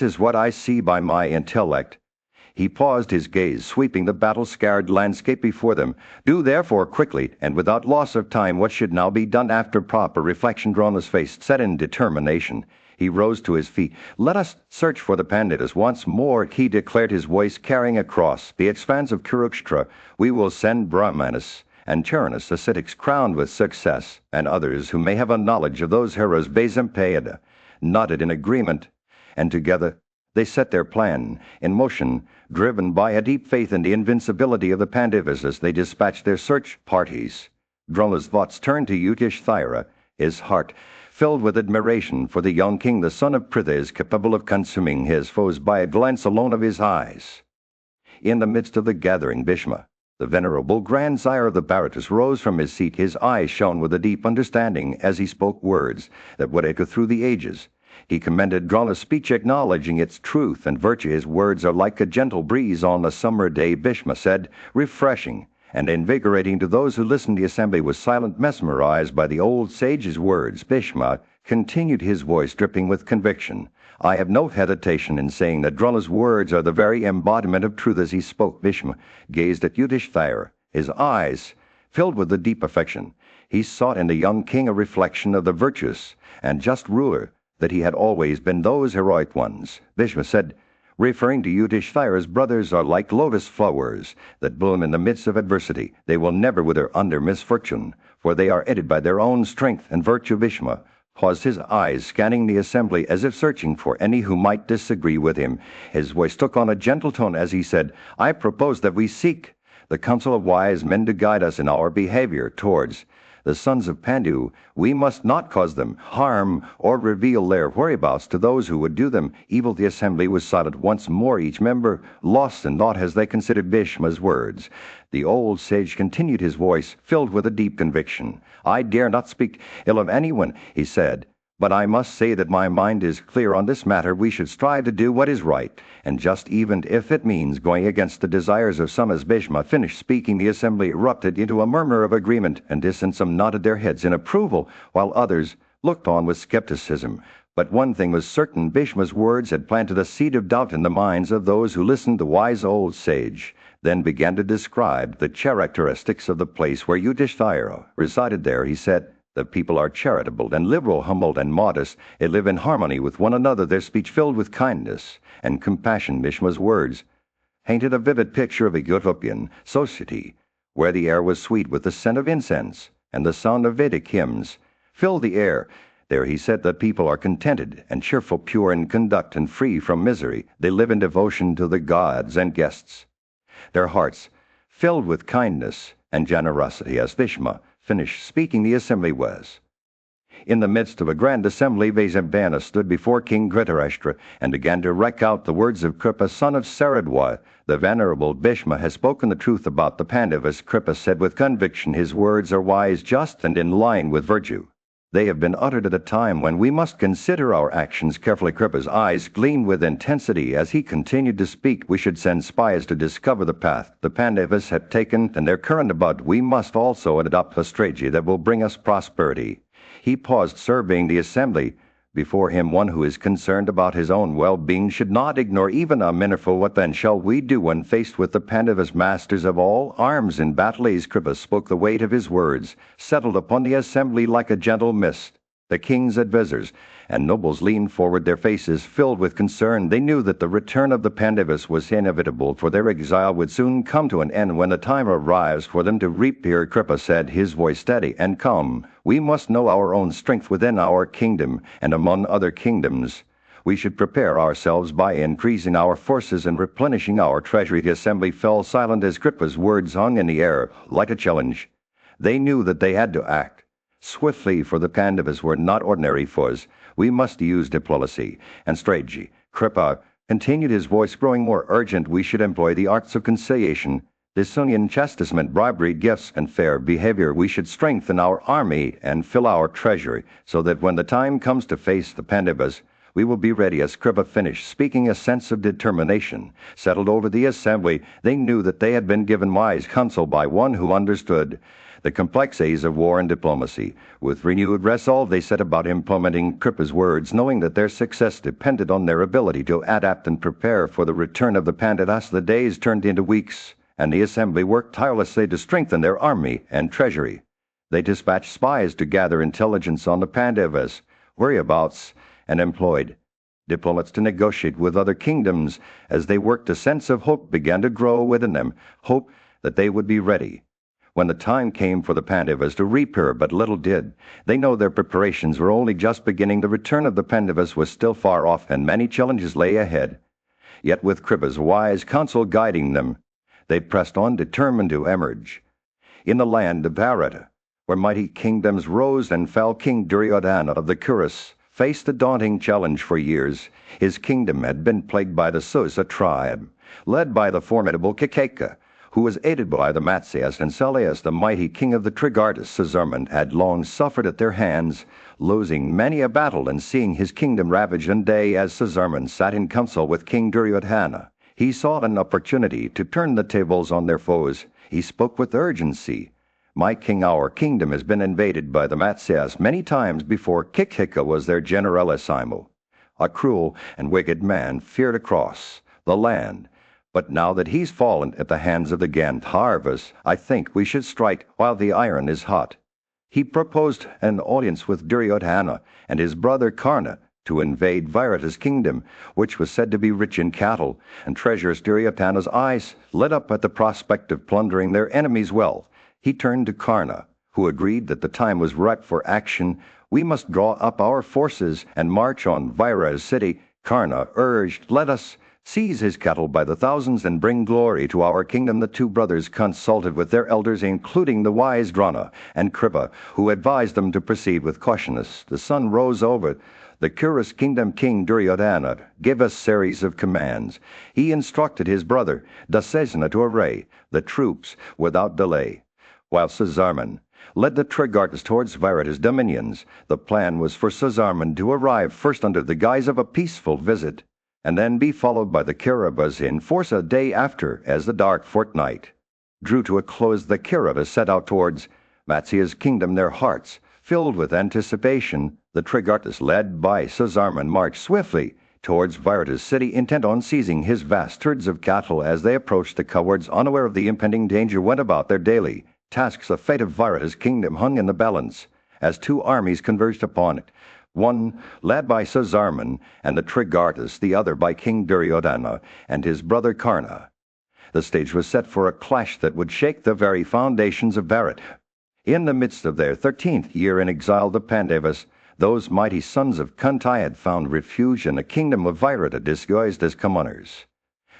is what I see by my intellect." He paused, his gaze sweeping the battle-scarred landscape before them. "Do therefore quickly, and without loss of time, what should now be done after proper reflection. Drana's face set in determination. He rose to his feet. "Let us search for the Pandavas once more," he declared, his voice carrying across the expanse of Kurukshetra. "We will send Brahmanas and Charanus, ascetics crowned with success, and others who may have a knowledge of those heroes." Vaisampayana nodded in agreement, and together they set their plan in motion, driven by a deep faith in the invincibility of the Pandavas as they dispatched their search parties. Drona's thoughts turned to Yudhishthira, his heart filled with admiration for the young king. The son of Pritha is capable of consuming his foes by a glance alone of his eyes. In the midst of the gathering, Bhishma, the venerable grandsire of the Bharatas, rose from his seat. His eyes shone with a deep understanding as he spoke words that would echo through the ages. He commended Drona's speech, acknowledging its truth and virtue. "His words are like a gentle breeze on a summer day," Bhishma said, refreshing and invigorating to those who listened. The assembly was silent, mesmerized by the old sage's words. Bhishma continued, his voice dripping with conviction. "I have no hesitation in saying that Drona's words are the very embodiment of truth." As he spoke, Bhishma gazed at Yudhishthira, his eyes filled with a deep affection. He sought in the young king a reflection of the virtuous and just ruler that he had always been, those heroic ones. Bhishma said, referring to Yudhishthira's brothers, are like lotus flowers that bloom in the midst of adversity. They will never wither under misfortune, for they are aided by their own strength and virtue. Bhishma paused, his eyes scanning the assembly as if searching for any who might disagree with him. His voice took on a gentle tone as he said, "I propose that we seek the counsel of wise men to guide us in our behavior towards the sons of Pandu. We must not cause them harm or reveal their whereabouts to those who would do them evil." The assembly was silent once more, each member lost in thought as they considered Bhishma's words. The old sage continued, his voice filled with a deep conviction. "I dare not speak ill of anyone," he said, "but I must say that my mind is clear on this matter. We should strive to do what is right and just, even if it means going against the desires of some." As Bhishma finished speaking, the assembly erupted into a murmur of agreement and dissent. Some nodded their heads in approval, while others looked on with skepticism. But one thing was certain: Bhishma's words had planted a seed of doubt in the minds of those who listened. The wise old sage then began to describe the characteristics of the place where Yudhishthira resided. There, he said, "The people are charitable and liberal, humble and modest. They live in harmony with one another, their speech filled with kindness and compassion." Bhishma's words painted a vivid picture of a utopian society, where the air was sweet with the scent of incense, and the sound of Vedic hymns filled the air. There, he said, the people are contented and cheerful, pure in conduct, and free from misery. They live in devotion to the gods and guests, their hearts filled with kindness and generosity. As Bhishma finished speaking, the assembly was in the midst of a grand assembly. Vaisampayana stood before King Dhritarashtra and began to recount the words of Kripa, son of Saradwa. "The venerable Bhishma has spoken the truth about the Pandavas," Kripa said with conviction. "His words are wise, just, and in line with virtue. They have been uttered at a time when we must consider our actions carefully." Kripa's eyes gleamed with intensity as he continued to speak. "We should send spies to discover the path the Pandavas have taken and their current about. We must also adopt a strategy that will bring us prosperity." He paused, surveying the assembly. Before him, one who is concerned about his own well-being should not ignore even a minute. "For what then shall we do when faced with the Pandavas, masters of all arms in battle?" As Kripa spoke, the weight of his words settled upon the assembly like a gentle mist. The king's advisors and nobles leaned forward, their faces filled with concern. They knew that the return of the Pandavas was inevitable, for their exile would soon come to an end when the time arrives for them to reappear. Kripa said, his voice steady and calm, "We must know our own strength within our kingdom and among other kingdoms. We should prepare ourselves by increasing our forces and replenishing our treasury." The assembly fell silent as Kripa's words hung in the air like a challenge. They knew that they had to act swiftly, for the Pandavas were not ordinary foes. "We must use diplomacy and strategy," Kripa continued, his voice growing more urgent. "We should employ the arts of conciliation, dissonant chastisement, bribery, gifts, and fair behavior. We should strengthen our army and fill our treasury, so that when the time comes to face the Pandavas, we will be ready." As Kripa finished speaking, a sense of determination settled over the assembly. They knew that they had been given wise counsel by one who understood the complexities of war and diplomacy. With renewed resolve, they set about implementing Kripa's words, knowing that their success depended on their ability to adapt and prepare for the return of the Pandavas. The days turned into weeks, and the assembly worked tirelessly to strengthen their army and treasury. They dispatched spies to gather intelligence on the Pandavas' whereabouts and employed diplomats to negotiate with other kingdoms. As they worked, a sense of hope began to grow within them, hope that they would be ready when the time came for the Pandavas to reappear, but little did they know their preparations were only just beginning. The return of the Pandavas was still far off, and many challenges lay ahead. Yet with Kripa's wise counsel guiding them, they pressed on, determined to emerge. In the land of Virata, where mighty kingdoms rose and fell, King Duryodhana of the Kurus faced a daunting challenge. For years, his kingdom had been plagued by the Susa tribe, led by the formidable Kekeka, who was aided by the Matsyas, and Salias, the mighty king of the Trigartas. Sazarman had long suffered at their hands, losing many a battle and seeing his kingdom ravaged. And day, as Sazarman sat in council with King Duryodhana, he sought an opportunity to turn the tables on their foes. He spoke with urgency. "My king, our kingdom has been invaded by the Matsyas many times before. Kekeka was their generalissimo, a cruel and wicked man feared across the land. But now that he's fallen at the hands of the Gandharvas, I think we should strike while the iron is hot." He proposed an audience with Duryodhana and his brother Karna to invade Virata's kingdom, which was said to be rich in cattle and treasures. Duryodhana's eyes lit up at the prospect of plundering their enemies' wealth. He turned to Karna, who agreed that the time was ripe for action. "We must draw up our forces and march on Virata's city." Karna urged, "Let us seize his cattle by the thousands and bring glory to our kingdom." The two brothers consulted with their elders, including the wise Drona and Kripa, who advised them to proceed with caution. As the sun rose over the Kurus kingdom, King Duryodhana gave a series of commands. He instructed his brother Dasesana to array the troops without delay, while Sazarman led the Trigartas towards Virata's dominions. The plan was for Sazarman to arrive first under the guise of a peaceful visit, and then be followed by the Kauravas in force a day after. As the dark fortnight drew to a close, the Kauravas set out towards Matsya's kingdom, their hearts filled with anticipation. The Trigartas, led by Sazarman, marched swiftly towards Virata's city, intent on seizing his vast herds of cattle. As they approached, the cowards, unaware of the impending danger, went about their daily tasks. The fate of Virata's kingdom hung in the balance as two armies converged upon it, one led by Sazarman and the Trigartas, the other by King Duryodhana and his brother Karna. The stage was set for a clash that would shake the very foundations of Virata. In the midst of their 13th year in exile, the Pandavas, those mighty sons of Kunti, had found refuge in the kingdom of Virata, disguised as commoners.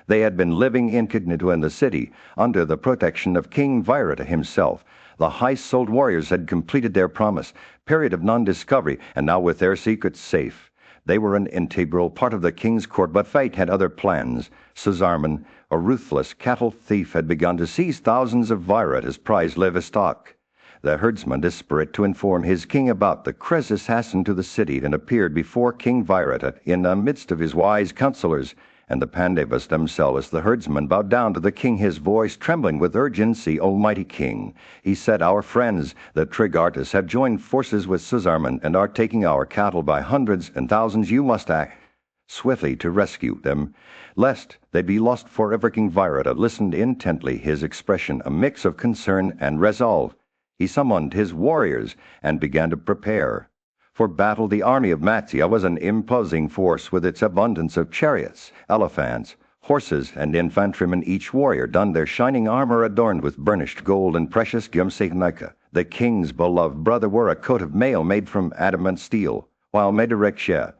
They had been living incognito in the city under the protection of King Virata himself. The high-souled warriors had completed their promised period of non-discovery, and now, with their secrets safe, they were an integral part of the king's court. But fate had other plans. Sazarman, a ruthless cattle thief, had begun to seize thousands of Virata's prized livestock. The herdsman, desperate to inform his king about the Croesus, hastened to the city and appeared before King Virata in the midst of his wise counselors and the Pandavas themselves. The herdsman bowed down to the king, his voice trembling with urgency. "Almighty king," he said, "our friends, the Trigartas, have joined forces with Sazarman and are taking our cattle by hundreds and thousands. You must act swiftly to rescue them, lest they be lost forever." King Virata listened intently, his expression a mix of concern and resolve. He summoned his warriors and began to prepare for battle. The army of Matsya was an imposing force with its abundance of chariots, elephants, horses, and infantrymen. Each warrior donned their shining armor adorned with burnished gold and precious gems. The king's beloved brother wore a coat of mail made from adamant steel, while Medariksha,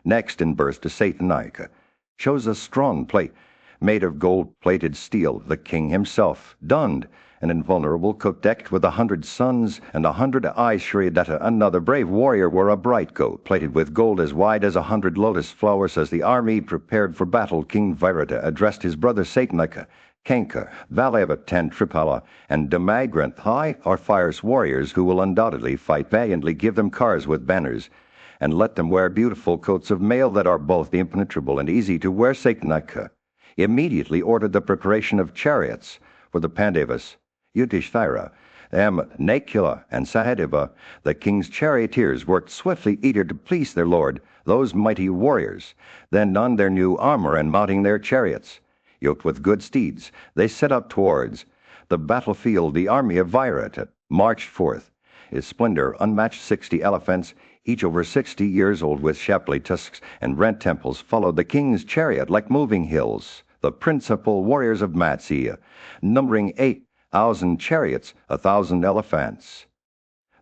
next in birth to Satanaka, chose a strong plate made of gold-plated steel. The king himself donned an invulnerable coat decked with 100 suns and 100 eyes. Shriyadatta, another brave warrior, wore a bright coat plated with gold as wide as 100 lotus flowers. As the army prepared for battle, King Virata addressed his brother Satanaka, Kanka, Valavatan, Tripala, and Damagranth. "I are fierce warriors who will undoubtedly fight valiantly. Give them cars with banners, and let them wear beautiful coats of mail that are both impenetrable and easy to wear." Satanaka immediately ordered the preparation of chariots for the Pandavas. Yudhishthira Nakula and Sahadeva, the king's charioteers, worked swiftly, eager to please their lord, those mighty warriors. Then donned their new armor and mounting their chariots, yoked with good steeds, they set up towards the battlefield. The army of Virata marched forth. His splendor unmatched 60 elephants, each over 60 years old, with shapely tusks and rent temples, followed the king's chariot like moving hills. The principal warriors of Matsya, numbering 8,000 chariots, 1,000 elephants.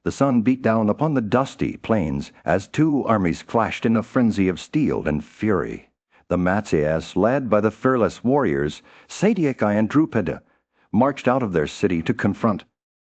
The sun beat down upon the dusty plains as two armies clashed in a frenzy of steel and fury. The Matsyas, led by the fearless warriors Satyaki and Drupada, marched out of their city to confront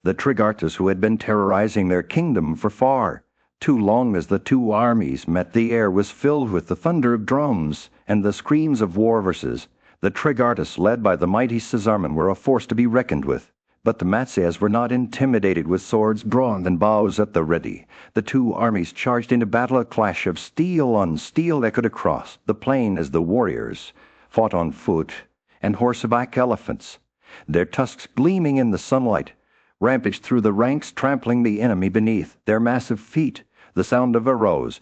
the Trigartas, who had been terrorizing their kingdom for far too long. As the two armies met, the air was filled with the thunder of drums and the screams of war horses. The Trigartas, led by the mighty Sazarman, were a force to be reckoned with. But the Matsyas were not intimidated. With swords drawn and bows at the ready, the two armies charged into battle. A clash of steel on steel echoed across the plain as the warriors fought on foot and horseback elephants, their tusks gleaming in the sunlight, rampaged through the ranks, trampling the enemy beneath their massive feet. The sound of arrows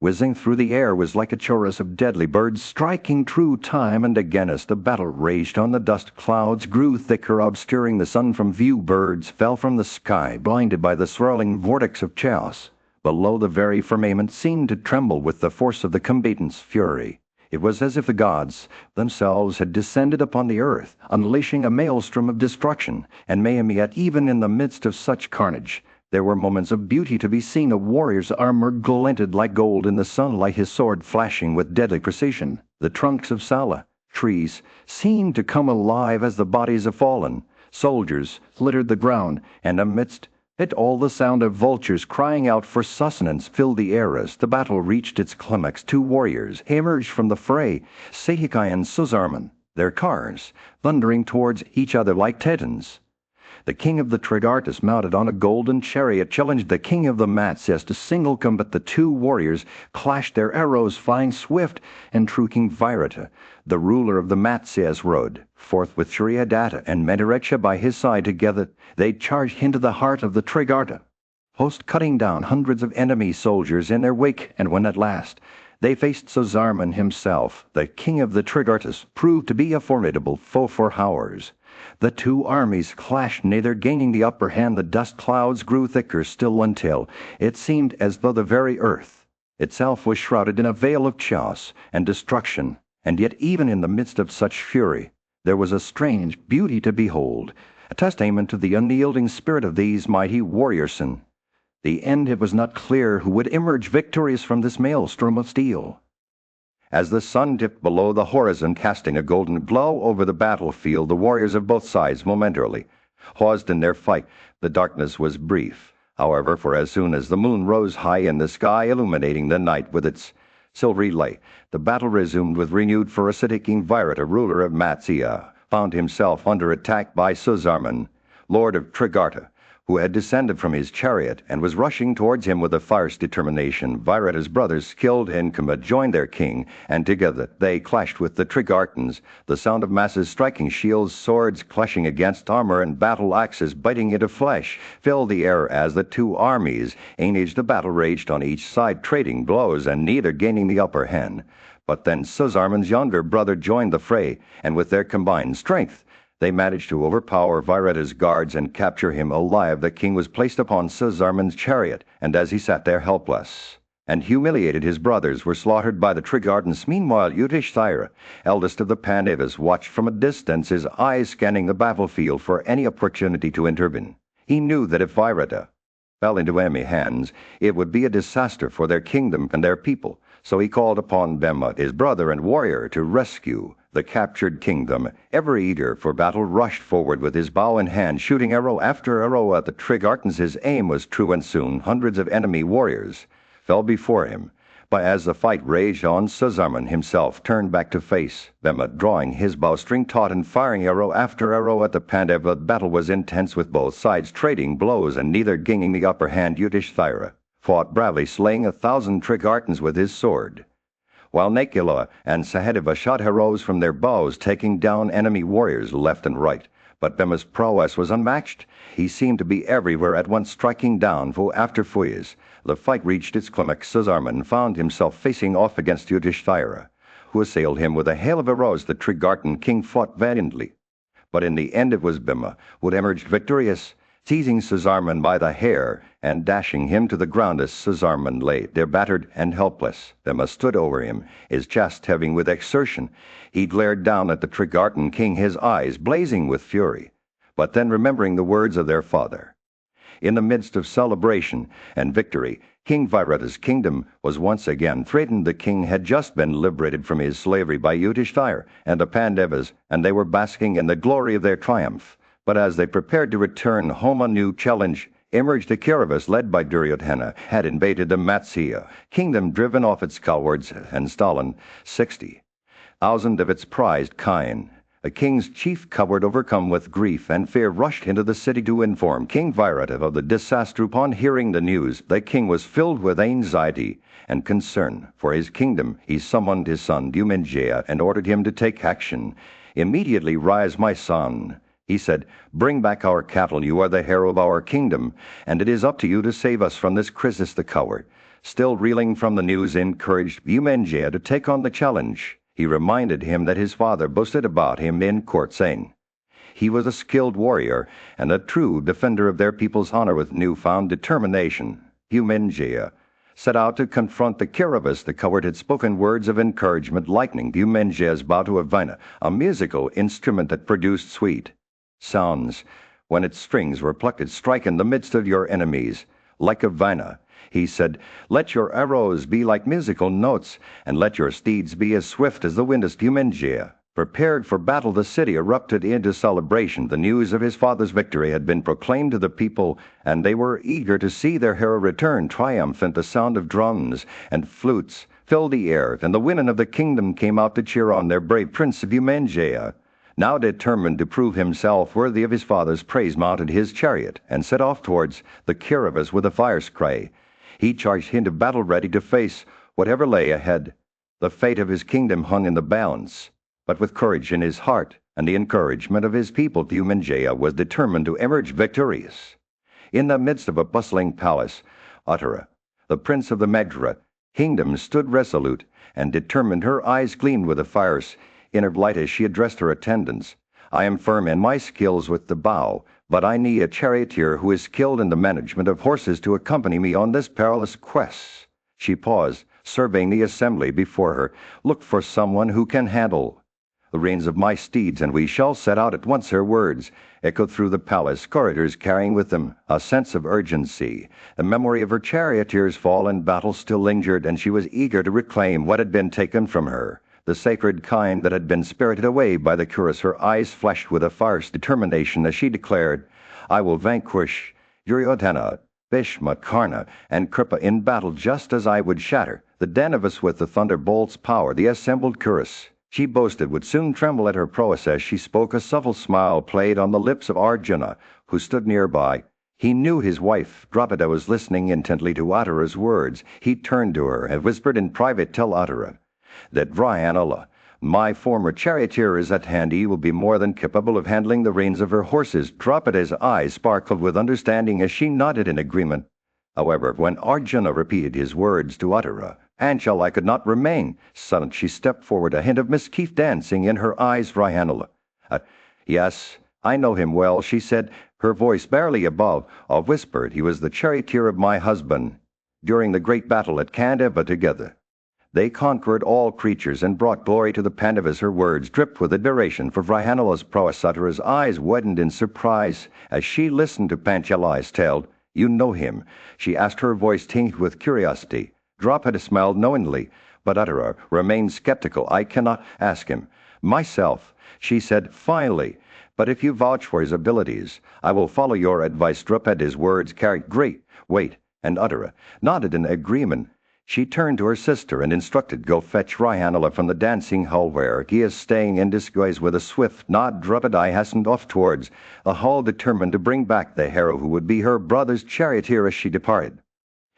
whizzing through the air was like a chorus of deadly birds striking true time and again. As the battle raged on, the dust clouds grew thicker, obscuring the sun from view. Birds fell from the sky, blinded by the swirling vortex of chaos. Below, the very firmament seemed to tremble with the force of the combatants' fury. It was as if the gods themselves had descended upon the earth, unleashing a maelstrom of destruction and mayhem. Yet even in the midst of such carnage, there were moments of beauty to be seen. A warrior's armor glinted like gold in the sunlight, his sword flashing with deadly precision. The trunks of Sala trees seemed to come alive as the bodies of fallen soldiers littered the ground, and amidst it all the sound of vultures crying out for sustenance filled the air. As the battle reached its climax, two warriors emerged from the fray, Satyaki and Suzarman, their cars thundering towards each other like Titans. The king of the Trigartas, mounted on a golden chariot, challenged the king of the Matsyas to single combat. The two warriors clashed, their arrows flying swift and true. King Virata, the ruler of the Matsyas, rode forth with Shriyadatta and Mendareksha by his side. Together they charged into the heart of the Trigarta host, cutting down hundreds of enemy soldiers in their wake. And when at last they faced Sozarman himself, the king of the Trigartas proved to be a formidable foe for hours. The two armies clashed, neither gaining the upper hand. The dust clouds grew thicker still until it seemed as though the very earth itself was shrouded in a veil of chaos and destruction. And yet even in the midst of such fury there was a strange beauty to behold, a testament to the unyielding spirit of these mighty warriors. In the end it was not clear who would emerge victorious from this maelstrom of steel. As the sun dipped below the horizon, casting a golden glow over the battlefield, the warriors of both sides momentarily paused in their fight. The darkness was brief, however, for as soon as the moon rose high in the sky, illuminating the night with its silvery light, the battle resumed with renewed ferocity. King Virata, ruler of Matsya, found himself under attack by Suzarman, lord of Trigarta, who had descended from his chariot and was rushing towards him with a fierce determination. Virata's brothers, skilled in combat, joined their king, and together they clashed with the Trigartans. The sound of masses striking shields, swords clashing against armor, and battle axes biting into flesh filled the air as the two armies engaged. The battle raged on each side, trading blows and neither gaining the upper hand. But then Suzarman's younger brother joined the fray, and with their combined strength they managed to overpower Virata's guards and capture him alive. The king was placed upon Suzarman's chariot, and as he sat there helpless and humiliated, his brothers were slaughtered by the Trigartans. Meanwhile, Yudhishthira, eldest of the Pandavas, watched from a distance, his eyes scanning the battlefield for any opportunity to intervene. He knew that if Virata fell into enemy hands, it would be a disaster for their kingdom and their people. So he called upon Bhema, his brother and warrior, to rescue the captured kingdom. Ever eager for battle, rushed forward with his bow in hand, shooting arrow after arrow at the Trigartans. His aim was true, and soon hundreds of enemy warriors fell before him. But as the fight raged on, Suzarman himself turned back to face Bhema, drawing his bowstring taut and firing arrow after arrow at the Pandava. The battle was intense, with both sides trading blows and neither gaining the upper hand. Yudhishthira fought bravely, slaying 1,000 Trigartans with his sword, while Nakula and Sahadeva shot arrows from their bows, taking down enemy warriors left and right. But Bhimma's prowess was unmatched. He seemed to be everywhere at once, striking down foe after foes. The fight reached its climax. Sazarman found himself facing off against Yudhishthira, who assailed him with a hail of arrows. The Trigartan king fought valiantly, but in the end it was Bhimma who emerged victorious, seizing Sazarman by the hair and dashing him to the ground. As Sazarman lay there battered and helpless, Bhimma stood over him, his chest heaving with exertion. He glared down at the Trigartan king, his eyes blazing with fury, but then remembering the words of their father. In the midst of celebration and victory, King Virata's kingdom was once again threatened. The king had just been liberated from his slavery by Yudhishthira and the Pandavas, and they were basking in the glory of their triumph. But as they prepared to return home, a new challenge emerged. The Kauravas, led by Duryodhana, had invaded the Matsya kingdom, driven off its cowards and stolen 60,000 of its prized kine. A king's chief coward, overcome with grief and fear, rushed into the city to inform King Virata of the disaster. Upon hearing the news, the king was filled with anxiety and concern for his kingdom. He summoned his son Dhumanjaya and ordered him to take action. "Immediately rise, my son," he said. "Bring back our cattle. You are the hero of our kingdom, and it is up to you to save us from this Chrysis the coward." Still reeling from the news, encouraged Dhumanjaya to take on the challenge. He reminded him that his father boasted about him in court, saying he was a skilled warrior and a true defender of their people's honor. With newfound determination, Dhumanjaya set out to confront the Kauravas. The coward had spoken words of encouragement, likening Dhumanjaya's bow to a vina, a musical instrument that produced sweet sounds when its strings were plucked. "Strike in the midst of your enemies like a vina," he said. "Let your arrows be like musical notes, and let your steeds be as swift as the wind." As Dhumanjaya prepared for battle, the city erupted into celebration. The news of his father's victory had been proclaimed to the people, and they were eager to see their hero return triumphant. The sound of drums and flutes filled the air, and the women of the kingdom came out to cheer on their brave prince. Dhumanjaya, now determined to prove himself worthy of his father's praise, mounted his chariot and set off towards the Kauravas with a fire cry. He charged into battle, ready to face whatever lay ahead. The fate of his kingdom hung in the balance, but with courage in his heart and the encouragement of his people, Dhumanjaya was determined to emerge victorious. In the midst of a bustling palace, Uttara, the prince of the Magadha kingdom, stood resolute and determined. Her eyes gleamed with a fire's inner light as she addressed her attendants. "I am firm in my skills with the bow, but I need a charioteer who is skilled in the management of horses to accompany me on this perilous quest." She paused, surveying the assembly before her. "Look for someone who can handle the reins of my steeds, and we shall set out at once." Her words echoed through the palace corridors, carrying with them a sense of urgency. The memory of her charioteer's fall in battle still lingered, and she was eager to reclaim what had been taken from her, the sacred kind that had been spirited away by the Kauravas. Her eyes flashed with a fierce determination as she declared, "I will vanquish Duryodhana, Bhishma, Karna, and Kripa in battle, just as I would shatter the Dandavas with the thunderbolt's power." The assembled Kauravas, she boasted, would soon tremble at her prowess. As she spoke, a subtle smile played on the lips of Arjuna, who stood nearby. He knew his wife Draupadi was listening intently to Uttara's words. He turned to her and whispered in private, "Tell Uttara that Vryanula, my former charioteer, is at hand. He will be more than capable of handling the reins of her horses." Draupadi's eyes sparkled with understanding as she nodded in agreement. However, when Arjuna repeated his words to Uttara, Anjali could not remain silent. She stepped forward, a hint of mischief dancing in her eyes. "Vryanula, yes, I know him well," she said, her voice barely above a whisper. "He was the charioteer of my husband during the great battle at Khandava. Together they conquered all creatures and brought glory to the Pandavas." Her words dripped with admiration for Vryanula's prowess. Uttara's eyes widened in surprise as she listened to Panchali's tale. "You know him?" she asked, her voice tinged with curiosity. Draupadi smiled knowingly, but Uttara remained skeptical. "I cannot ask him myself," she said finally, "but if you vouch for his abilities, I will follow your advice." Draupadi's words carried great weight, and Uttara nodded in agreement. She turned to her sister and instructed, "Go fetch Vryanula from the dancing hall where he is staying in disguise." With a swift nod, Draupadi hastened off towards the hall, determined to bring back the hero who would be her brother's charioteer. As she departed,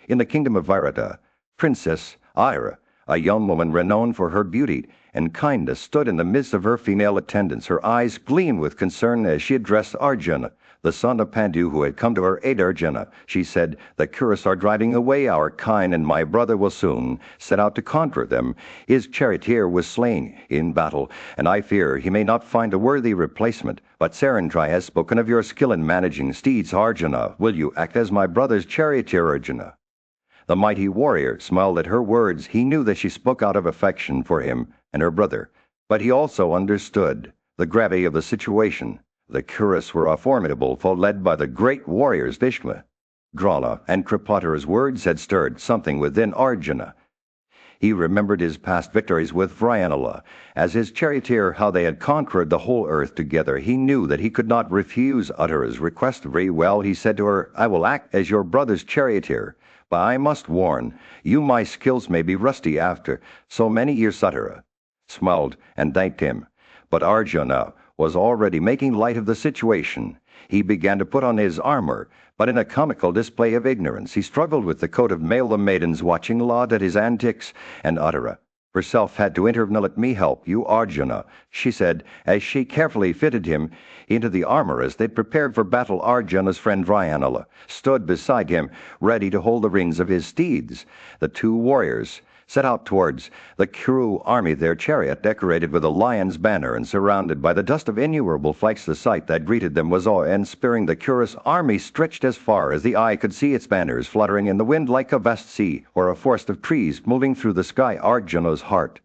in the kingdom of Virata, Princess Ira, A young woman renowned for her beauty and kindness stood in the midst of her female attendants. Her eyes gleamed with concern as she addressed Arjuna, the son of Pandu, who had come to her aid. Arjuna, she said, the Kuras are driving away our kind, and my brother will soon set out to conquer them. His charioteer was slain in battle, and I fear he may not find a worthy replacement. But Sarandrai has spoken of your skill in managing steeds. Arjuna, will you act as my brother's charioteer? Arjuna. The mighty warrior smiled at her words. He knew that she spoke out of affection for him and her brother, but he also understood the gravity of the situation. The Kuras were a formidable foe led by the great warriors Bhishma. Drona and Kripatara's words had stirred something within Arjuna. He remembered his past victories with Vryanala. As his charioteer, how they had conquered the whole earth together. He knew that he could not refuse Uttara's request. Very well, he said to her, I will act as your brother's charioteer. But I must warn you, my skills may be rusty after so many years. Uttara smiled and thanked him, but Arjuna was already making light of the situation. He began to put on his armor, but in a comical display of ignorance he struggled with the coat of mail. The maidens watching laughed at his antics, and Uttara herself had to intervene. Let me help you, Arjuna, she said, as she carefully fitted him into the armor. As they prepared for battle, Arjuna's friend Vryanala stood beside him, ready to hold the reins of his steeds. The two warriors set out towards the Kuru army, their chariot decorated with a lion's banner and surrounded by the dust of innumerable flags. The sight that greeted them was awe-inspiring. The Kuru's army stretched as far as the eye could see, its banners fluttering in the wind like a vast sea or a forest of trees moving through the sky. Arjuna's heart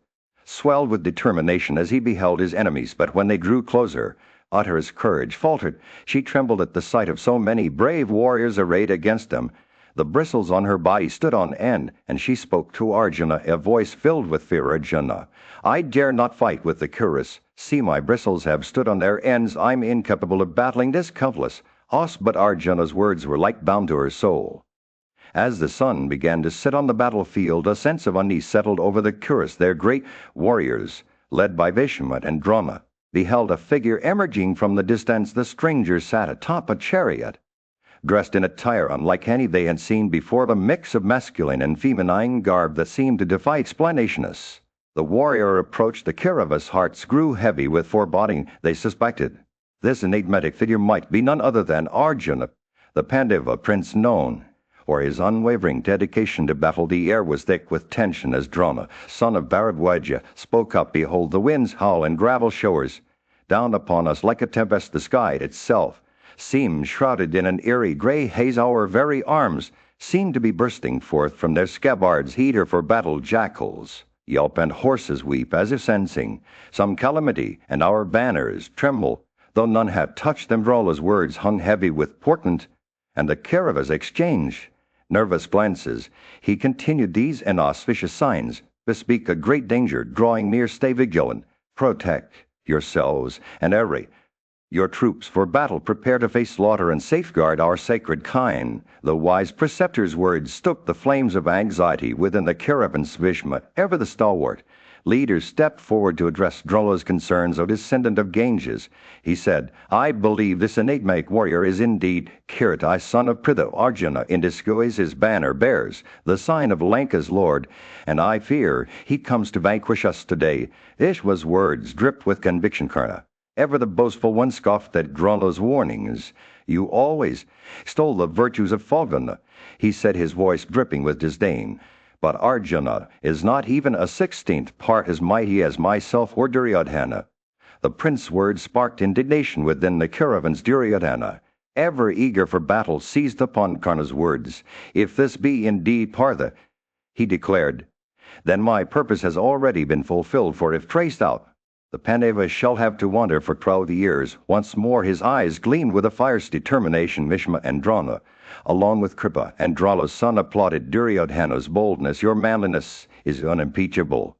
swelled with determination as he beheld his enemies, but when they drew closer, Uttara's courage faltered. She trembled at the sight of so many brave warriors arrayed against them. The bristles on her body stood on end, and she spoke to Arjuna, a voice filled with fear. Arjuna, I dare not fight with the Kuras. See, my bristles have stood on their ends. I'm incapable of battling this countless host. But Arjuna's words were like balm to her soul. As the sun began to set on the battlefield, a sense of unease settled over the Kuras. Their great warriors, led by Bhishma and Drona, beheld a figure emerging from the distance. The stranger sat atop a chariot, dressed in attire unlike any they had seen before, the mix of masculine and feminine garb that seemed to defy explanations. The warrior approached. The Kauravas' hearts grew heavy with foreboding. They suspected this enigmatic figure might be none other than Arjuna, the Pandava prince, known for his unwavering dedication to battle. The air was thick with tension as Drona, son of Bharadwaja, spoke up. Behold, the winds howl and gravel showers down upon us like a tempest. The sky itself seemed shrouded in an eerie gray haze. Our very arms seemed to be bursting forth from their scabbards. Heater for battle. Jackals yelp and horses weep as if sensing some calamity, and our banners tremble, though none had touched them. Drola's words hung heavy with portent, and the Kauravas exchanged nervous glances. He continued, these inauspicious signs bespeak a great danger drawing near. Stay vigilant, protect yourselves and array your troops for battle. Prepare to face slaughter and safeguard our sacred kind. The wise preceptor's words stoked the flames of anxiety within the caravans. Bhishma, ever the stalwart leader, stepped forward to address Drola's concerns. O descendant of Ganges, he said, I believe this enigmatic warrior is indeed Kirti, son of Pritha. Arjuna in disguise. His banner bears the sign of Lanka's lord, and I fear he comes to vanquish us today. Ishwa's words dripped with conviction. Karna, ever the boastful one, scoffed at Drola's warnings. You always stole the virtues of Falguna, he said, his voice dripping with disdain. But Arjuna is not even a 16th part as mighty as myself or Duryodhana. The prince's words sparked indignation within the caravans. Duryodhana, ever eager for battle, seized upon Karna's words. If this be indeed Partha, he declared, then my purpose has already been fulfilled, for if traced out, the Pandavas shall have to wander for 12 years. Once more his eyes gleamed with a fierce determination. Bhishma and Drona, along with Kripa and Drola's son, applauded Duryodhana's boldness. Your manliness is unimpeachable,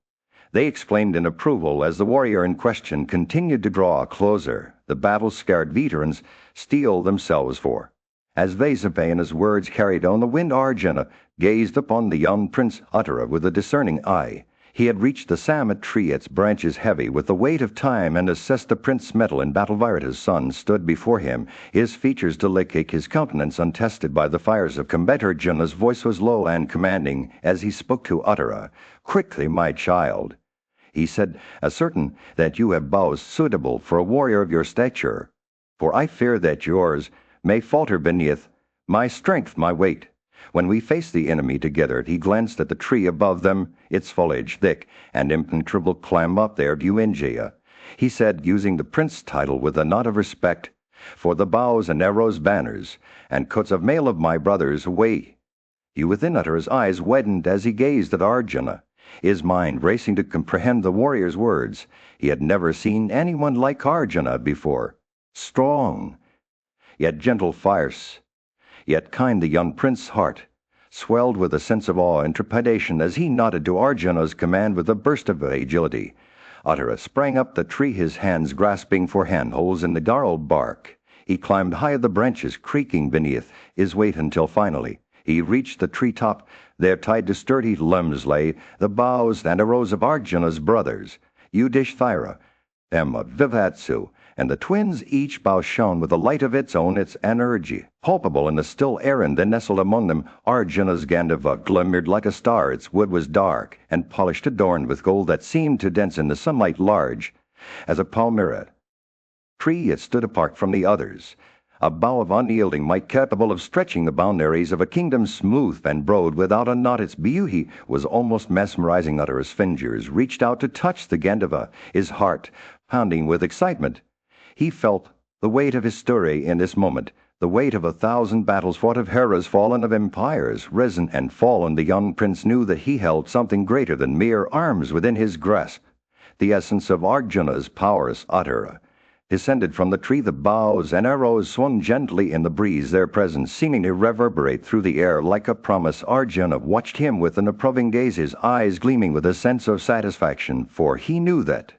they exclaimed in approval as the warrior in question continued to draw closer. The battle-scarred veterans steeled themselves for. As Vesapayana's words carried on the wind, Arjuna gazed upon the young prince Uttara with a discerning eye. He had reached the samit tree, its branches heavy with the weight of time, and assessed the prince's mettle in battle. Virata's son stood before him, his features delicate, his countenance untested by the fires of combat. Arjuna's voice was low and commanding as he spoke to Uttara. "Quickly, my child," he said, "ascertain that you have bows suitable for a warrior of your stature, for I fear that yours may falter beneath my strength, my weight." When we faced the enemy together, he glanced at the tree above them, its foliage thick and impenetrable. "Climb up there, Duinjaya," he said, using the prince title with a nod of respect, "for the bows and arrows, banners, and coats of mail of my brothers away." You within Uttara's eyes widened as he gazed at Arjuna, his mind racing to comprehend the warrior's words. He had never seen anyone like Arjuna before. Strong, yet gentle, fierce, yet kind. The young prince's heart swelled with a sense of awe and trepidation as he nodded to Arjuna's command with a burst of agility. Uttara sprang up the tree, his hands grasping for handholds in the gnarled bark. He climbed high the branches, creaking beneath his weight until finally he reached the tree-top. There, tied to sturdy limbs, lay the bows and arrows of Arjuna's brothers, Yudhishthira and Vivatsu, and the twins. Each bow shone with a light of its own, its energy palpable in the still air, and then nestled among them Arjuna's Gandava glimmered like a star. Its wood was dark and polished, adorned with gold that seemed to dance in the sunlight. Large as a palmyra tree, it stood apart from the others, a bough of unyielding might, capable of stretching the boundaries of a kingdom, smooth and broad without a knot. Its beauty was almost mesmerizing. Uttara's fingers reached out to touch the Gandava, his heart pounding with excitement. He felt the weight of his story in this moment, the weight of 1,000 battles fought, of heroes fallen, of empires risen and fallen. The young prince knew that he held something greater than mere arms within his grasp. The essence of Arjuna's powers. Uttara descended from the tree. The bows and arrows swung gently in the breeze, their presence seeming to reverberate through the air like a promise. Arjuna watched him with an approving gaze, his eyes gleaming with a sense of satisfaction, for he knew that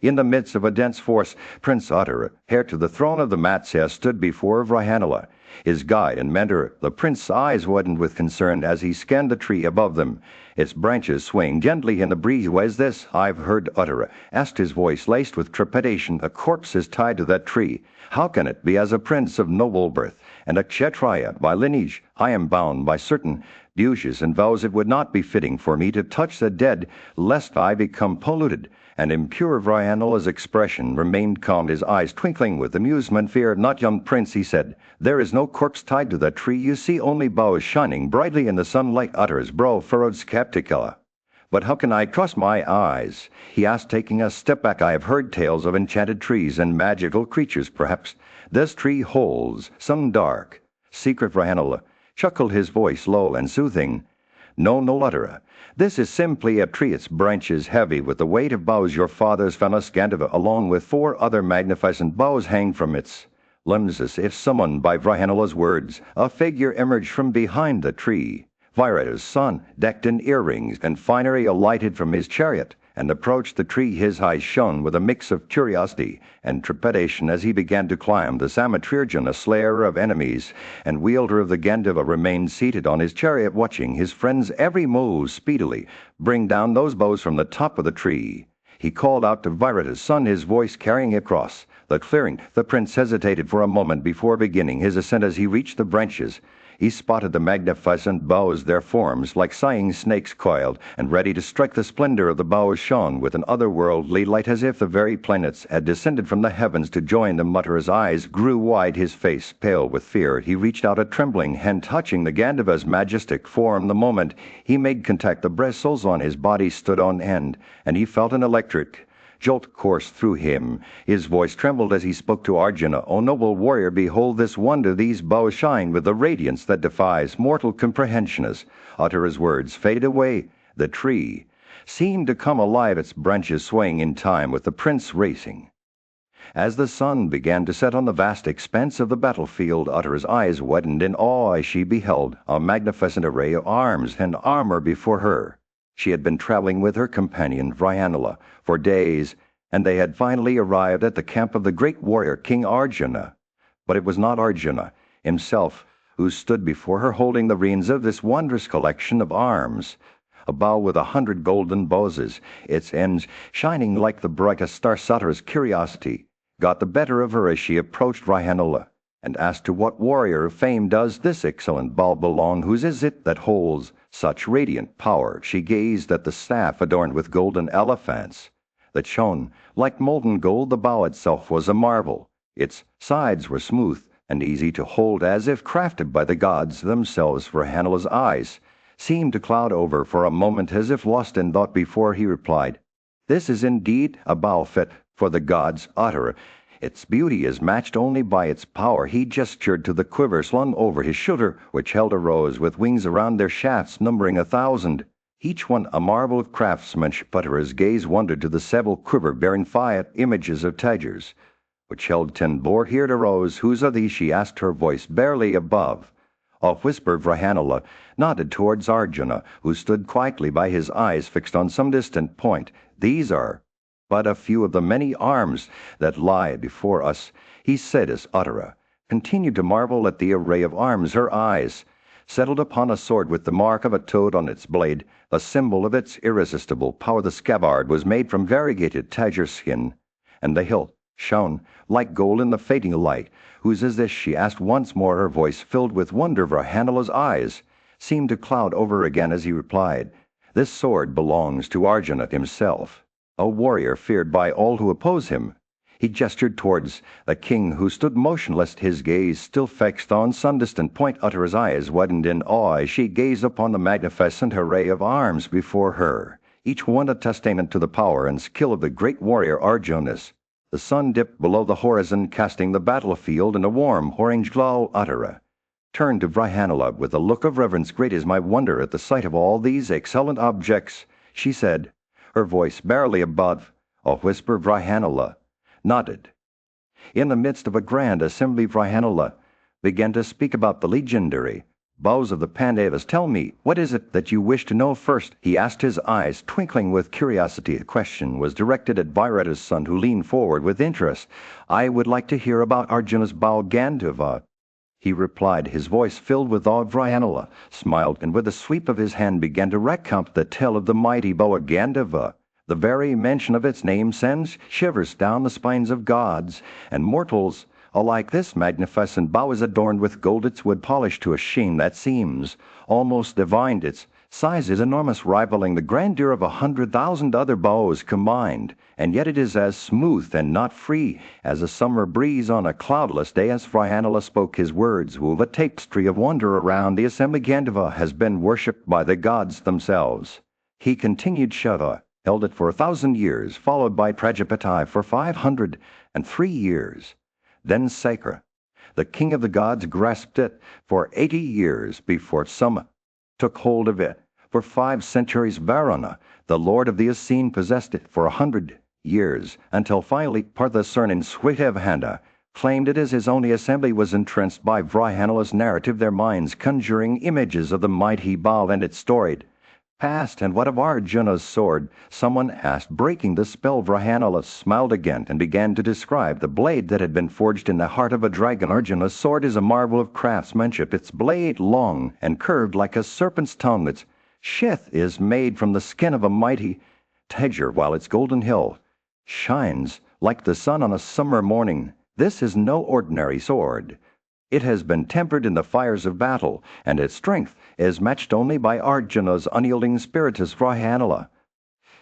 in the midst of a dense force, Prince Uttara, heir to the throne of the Matsya, stood before Vrihanala, his guide and mentor. The prince's eyes widened with concern as he scanned the tree above them, its branches swaying gently in the breeze. "What is this I've heard?" Uttara asked, his voice laced with trepidation. "A corpse is tied to that tree. How can it be? As a prince of noble birth and a Kshatriya by lineage, I am bound by certain duties and vows. It would not be fitting for me to touch the dead, lest I become polluted and impure." Vrihanala's expression remained calm, his eyes twinkling with amusement. "Fear not, young prince," he said. "There is no corpse tied to that tree. You see only boughs shining brightly in the sunlight." Uttara's brow furrowed skeptically. "But how can I trust my eyes?" he asked, taking a step back. "I have heard tales of enchanted trees and magical creatures. Perhaps this tree holds some dark secret." Vrihanala chuckled, his voice low and soothing. "No, Uttara. This is simply a tree, its branches heavy with the weight of boughs. Your father's famous Gandava, along with 4 other magnificent boughs, hang from its limbs." As if summoned by Vrihanala's words, a figure emerged from behind the tree. Virata's son, decked in earrings and finery, alighted from his chariot and approached the tree. His eyes shone with a mix of curiosity and trepidation as he began to climb the summit. Arjuna, slayer of enemies and wielder of the Gandava, remained seated on his chariot, watching his friend's every move speedily bring down those bows from the top of the tree. He called out to Virata's son, his voice carrying across the clearing. The prince hesitated for a moment before beginning his ascent. As he reached the branches, he spotted the magnificent boughs, their forms like sighing snakes coiled and ready to strike. The splendor of the boughs shone with an otherworldly light, as if the very planets had descended from the heavens to join them. Uttara's eyes grew wide, his face pale with fear. He reached out a trembling hand, touching the Gandava's majestic form. The moment he made contact, the bristles on his body stood on end, and he felt an electric jolt course through him. His voice trembled as he spoke to Arjuna. "O noble warrior, behold this wonder. These bows shine with a radiance that defies mortal comprehension." As Uttara's words faded away, the tree seemed to come alive, its branches swaying in time with the prince racing. As the sun began to set on the vast expanse of the battlefield, Uttara's eyes widened in awe as she beheld a magnificent array of arms and armor before her. She had been traveling with her companion Vrihanala for days, and they had finally arrived at the camp of the great warrior King Arjuna. But it was not Arjuna himself who stood before her holding the reins of this wondrous collection of arms. a bow with 100 golden bowses, its ends shining like the brightest star. Uttara's curiosity got the better of her as she approached Raihanula, and asked to what warrior of fame does this excellent bow belong, whose is it that holds such radiant power. She gazed at the staff adorned with golden elephants that shone like molten gold. The bow itself was a marvel. Its sides were smooth and easy to hold, as if crafted by the gods themselves. Raihanula's eyes seemed to cloud over for a moment, as if lost in thought, before he replied, "This is indeed a bow fit for the gods, Uttara. Its beauty is matched only by its power." He gestured to the quiver slung over his shoulder, which held a rose with wings around their shafts numbering 1,000, each one a marvel of craftsmanship. Uttara's gaze wandered to the sable quiver bearing 5 images of tigers, which held 10 boar-eared arrows. "Whose are these?" she asked, her voice barely above a whisper. Raihanula nodded towards Arjuna, who stood quietly by, his eyes fixed on some distant point. "These are but a few of the many arms that lie before us," he said, as Uttara continued to marvel at the array of arms. Her eyes settled upon a sword with the mark of a toad on its blade, a symbol of its irresistible power. The scabbard was made from variegated tiger skin, and the hilt shone like gold in the fading light. "Whose is this?" she asked once more, her voice filled with wonder. Raihanula's eyes seemed to cloud over again as he replied, "This sword belongs to Arjuna himself, a warrior feared by all who oppose him." He gestured towards the king, who stood motionless, his gaze still fixed on some distant point. Uttara's eyes widened in awe as she gazed upon the magnificent array of arms before her, each one a testament to the power and skill of the great warrior Arjuna. The sun dipped below the horizon, casting the battlefield in a warm orange glow. Uttara turned to Raihanula with a look of reverence. "Great is my wonder at the sight of all these excellent objects," she said, her voice barely above a whisper. Raihanula nodded. In the midst of a grand assembly, Raihanula began to speak about the legendary bows of the Pandavas. "Tell me, what is it that you wish to know first?" he asked, his eyes twinkling with curiosity. The question was directed at Virata's son, who leaned forward with interest. "I would like to hear about Arjuna's bow Gandhava," he replied, his voice filled with awe. Raihanula smiled, and with a sweep of his hand began to recount the tale of the mighty bow of Gandhava. The very mention of its name sends shivers down the spines of gods and mortals alike. This magnificent bow is adorned with gold, its wood polished to a sheen that seems almost divine. Its size is enormous, rivaling the grandeur of 100,000 other bows combined, and yet it is as smooth and not free as a summer breeze on a cloudless day. As Raihanula spoke, his words wove a tapestry of wonder around the assembly. "Gandhava has been worshipped by the gods themselves," he continued. "Shiva held it for 1,000 years, followed by Prajapati for 503 years. Then Sakra, the king of the gods, grasped it for 80 years before Soma took hold of it. For 5 centuries, Varuna, the lord of the Unseen, possessed it for 100 years, until finally Parthasarna in Swetavhanda claimed it as his own." The assembly was entranced by Raihanula's narrative, their minds conjuring images of the mighty bow and its storied past. "And what of Arjuna's sword?" someone asked, breaking the spell. Raihanula smiled again and began to describe the blade that had been forged in the heart of a dragon. "Arjuna's sword is a marvel of craftsmanship, its blade long and curved like a serpent's tongue. Its sheath is made from the skin of a mighty tiger, while its golden hilt shines like the sun on a summer morning. This is no ordinary sword. It has been tempered in the fires of battle, and its strength is matched only by Arjuna's unyielding spirit." As Raihanula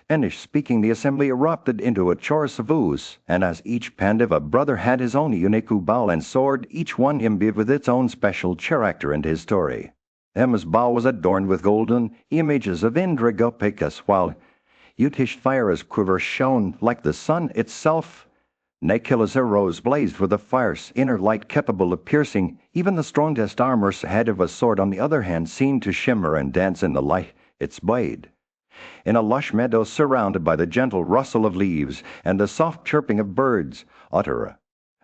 finished speaking, the assembly erupted into a chorus of woos, and as each Pandava brother had his own unique bow and sword, each one imbued with its own special character and his story. Emma's bow was adorned with golden images of Indra Gopikas, while Yudhishthira's quiver shone like the sun itself. Nakila's arrows blazed with a fierce inner light capable of piercing even the strongest armor. Head of a sword, on the other hand, seemed to shimmer and dance in the light. Its blade, in a lush meadow surrounded by the gentle rustle of leaves and the soft chirping of birds. Uttara,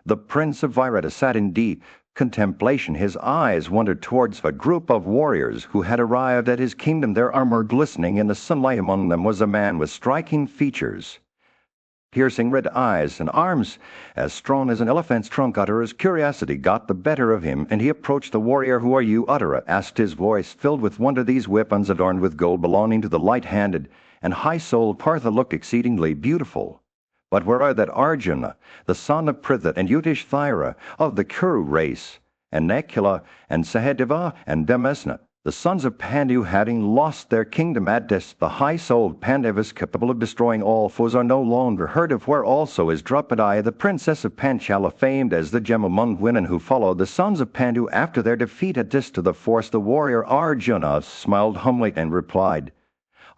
the prince of Virata, sat in deep contemplation. His eyes wandered towards a group of warriors who had arrived at his kingdom, their armor glistening in the sunlight. Among them was a man with striking features, piercing red eyes, and arms as strong as an elephant's trunk. Utter's curiosity got the better of him, and he approached the warrior. "Who are you?" Uttera asked, his voice filled with wonder. "These weapons adorned with gold belonging to the light-handed and high-souled Partha look exceedingly beautiful. But where are that Arjuna, the son of Pritha and Yudhishthira, of the Kuru race, and Nakula and Sahadeva and Bhimesna, the sons of Pandu, having lost their kingdom at this, the high-souled Pandavas capable of destroying all foes are no longer heard of. Where also is Draupadi, the princess of Panchala, famed as the gem among women who followed the sons of Pandu after their defeat at this to the force?" The warrior Arjuna smiled humbly and replied,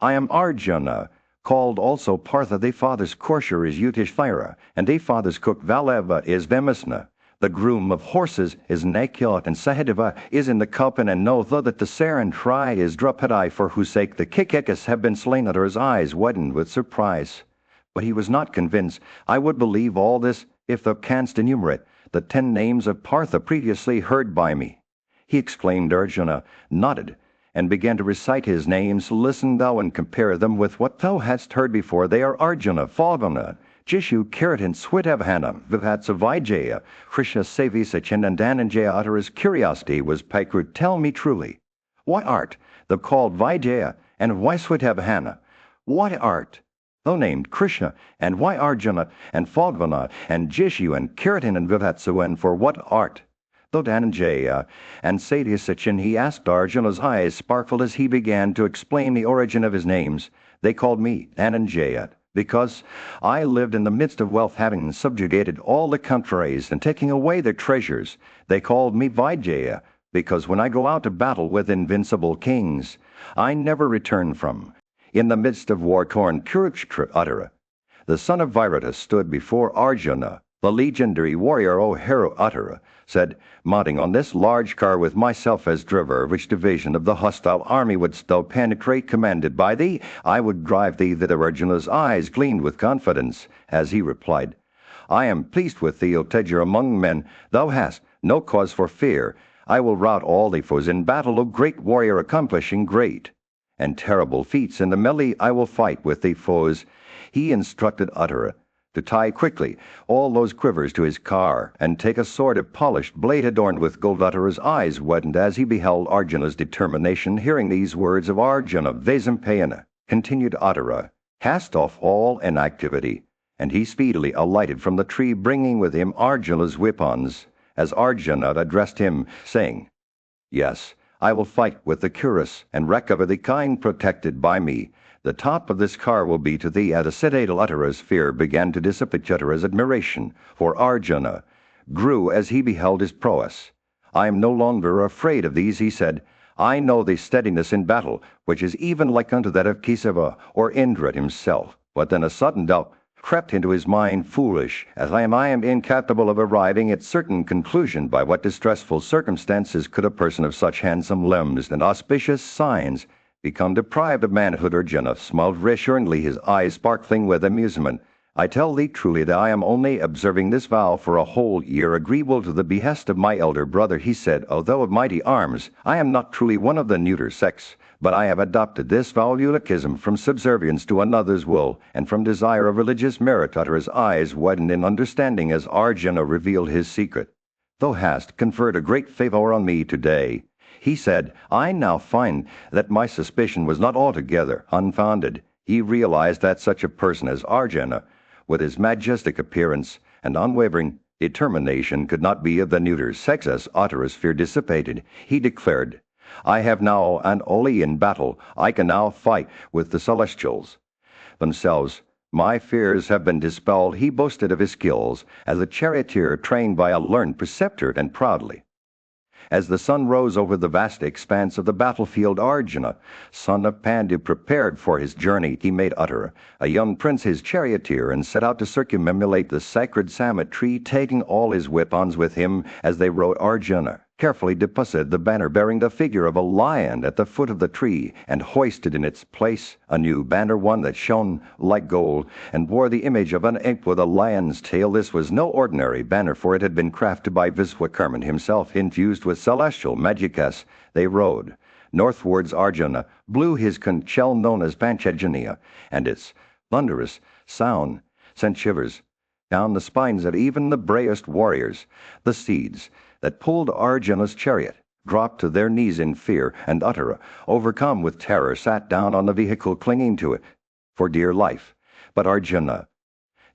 "I am Arjuna, called also Partha. Thy father's courser is Yudhishthira, and thy father's cook Vallabha is Bhimesna. The groom of horses is Nakula, and Sahadeva is in the Kalpan, and know thou that the Saran Tri is Draupadi, for whose sake the Kikikas have been slain." Under his eyes widened with surprise, but he was not convinced. "I would believe all this if thou canst enumerate the 10 names of Partha previously heard by me." He exclaimed. Arjuna nodded and began to recite his names. "Listen thou and compare them with what thou hadst heard before. They are Arjuna, Phalguna, Jishu, Kiritan, Switavhana, Vivatsa, Vijaya, Krisha, Sevi, Sachin, and Dhananjaya." Utter's curiosity was piqued. "Tell me truly, why art thou called Vijaya, and why Switavhana? Why art thou named Krishna, and why Arjuna, and Phalguna, and Jishu, and Kiritan, and Vivatsa, and for what art thou Dhananjaya and Sadhya Sachin?" He asked. Arjuna's eyes sparkled as he began to explain the origin of his names. "They called me Dhananjaya because I lived in the midst of wealth, having subjugated all the countries and taking away their treasures. They called me Vijaya because when I go out to battle with invincible kings, I never return from. In the midst of war-torn Kurukshetra." Uttera, the son of Virata, stood before Arjuna. The legendary warrior, O hero, Uttera, said, "Mounting on this large car with myself as driver, which division of the hostile army wouldst thou penetrate, commanded by thee? I would drive thee thither." Arjuna's eyes gleamed with confidence as he replied, "I am pleased with thee, O Teja. Among men thou hast no cause for fear. I will rout all thy foes in battle, O great warrior, accomplishing great and terrible feats. In the melee I will fight with thy foes." He instructed Uttera to tie quickly all those quivers to his car, and take a sword of polished blade adorned with gold. Uttera's eyes widened as he beheld Arjuna's determination. Hearing these words of Arjuna, "Vesampayana," continued Uttera, "cast off all inactivity," and he speedily alighted from the tree, bringing with him Arjuna's weapons, as Arjuna addressed him, saying, "Yes, I will fight with the Kurus and recover the kind protected by me. The top of this car will be to thee." At a citadel, Uttera's fear began to dissipate. Uttera's admiration for Arjuna grew as he beheld his prowess. "I am no longer afraid of these," he said. "I know the steadiness in battle, which is even like unto that of Kesava or Indra himself." But then a sudden doubt crept into his mind. "Foolish as I am incapable of arriving at certain conclusion. By what distressful circumstances could a person of such handsome limbs and auspicious signs become deprived of manhood?" Arjuna smiled reassuringly, his eyes sparkling with amusement. "I tell thee truly that I am only observing this vow for a whole year, agreeable to the behest of my elder brother." He said, "Although of mighty arms, I am not truly one of the neuter sex, but I have adopted this vow eulogism from subservience to another's will, and from desire of religious merit." Uttera's eyes widened in understanding as Arjuna revealed his secret. "Thou hast conferred a great favor on me today," he said. "I now find that my suspicion was not altogether unfounded." He realized that such a person as Arjuna, with his majestic appearance and unwavering determination, could not be of the neuter sex. As Uttera's fear dissipated, he declared, "I have now, and only in battle, I can now fight with the celestials themselves. My fears have been dispelled." He boasted of his skills as a charioteer trained by a learned preceptor, and proudly, as the sun rose over the vast expanse of the battlefield, Arjuna, son of Pandu, prepared for his journey. He made Uttera, a young prince, his charioteer, and set out to circumambulate the sacred Samat tree, taking all his weapons with him. As they rode, Arjuna carefully deposited the banner bearing the figure of a lion at the foot of the tree, and hoisted in its place a new banner, one that shone like gold, and bore the image of an ape with a lion's tail. This was no ordinary banner, for it had been crafted by Viswakarman himself, infused with celestial magic. As they rode northwards, Arjuna blew his conch shell known as Panchajaniya, and its thunderous sound sent shivers down the spines of even the bravest warriors. The steeds that pulled Arjuna's chariot dropped to their knees in fear, and Uttara, overcome with terror, sat down on the vehicle clinging to it for dear life. But Arjuna,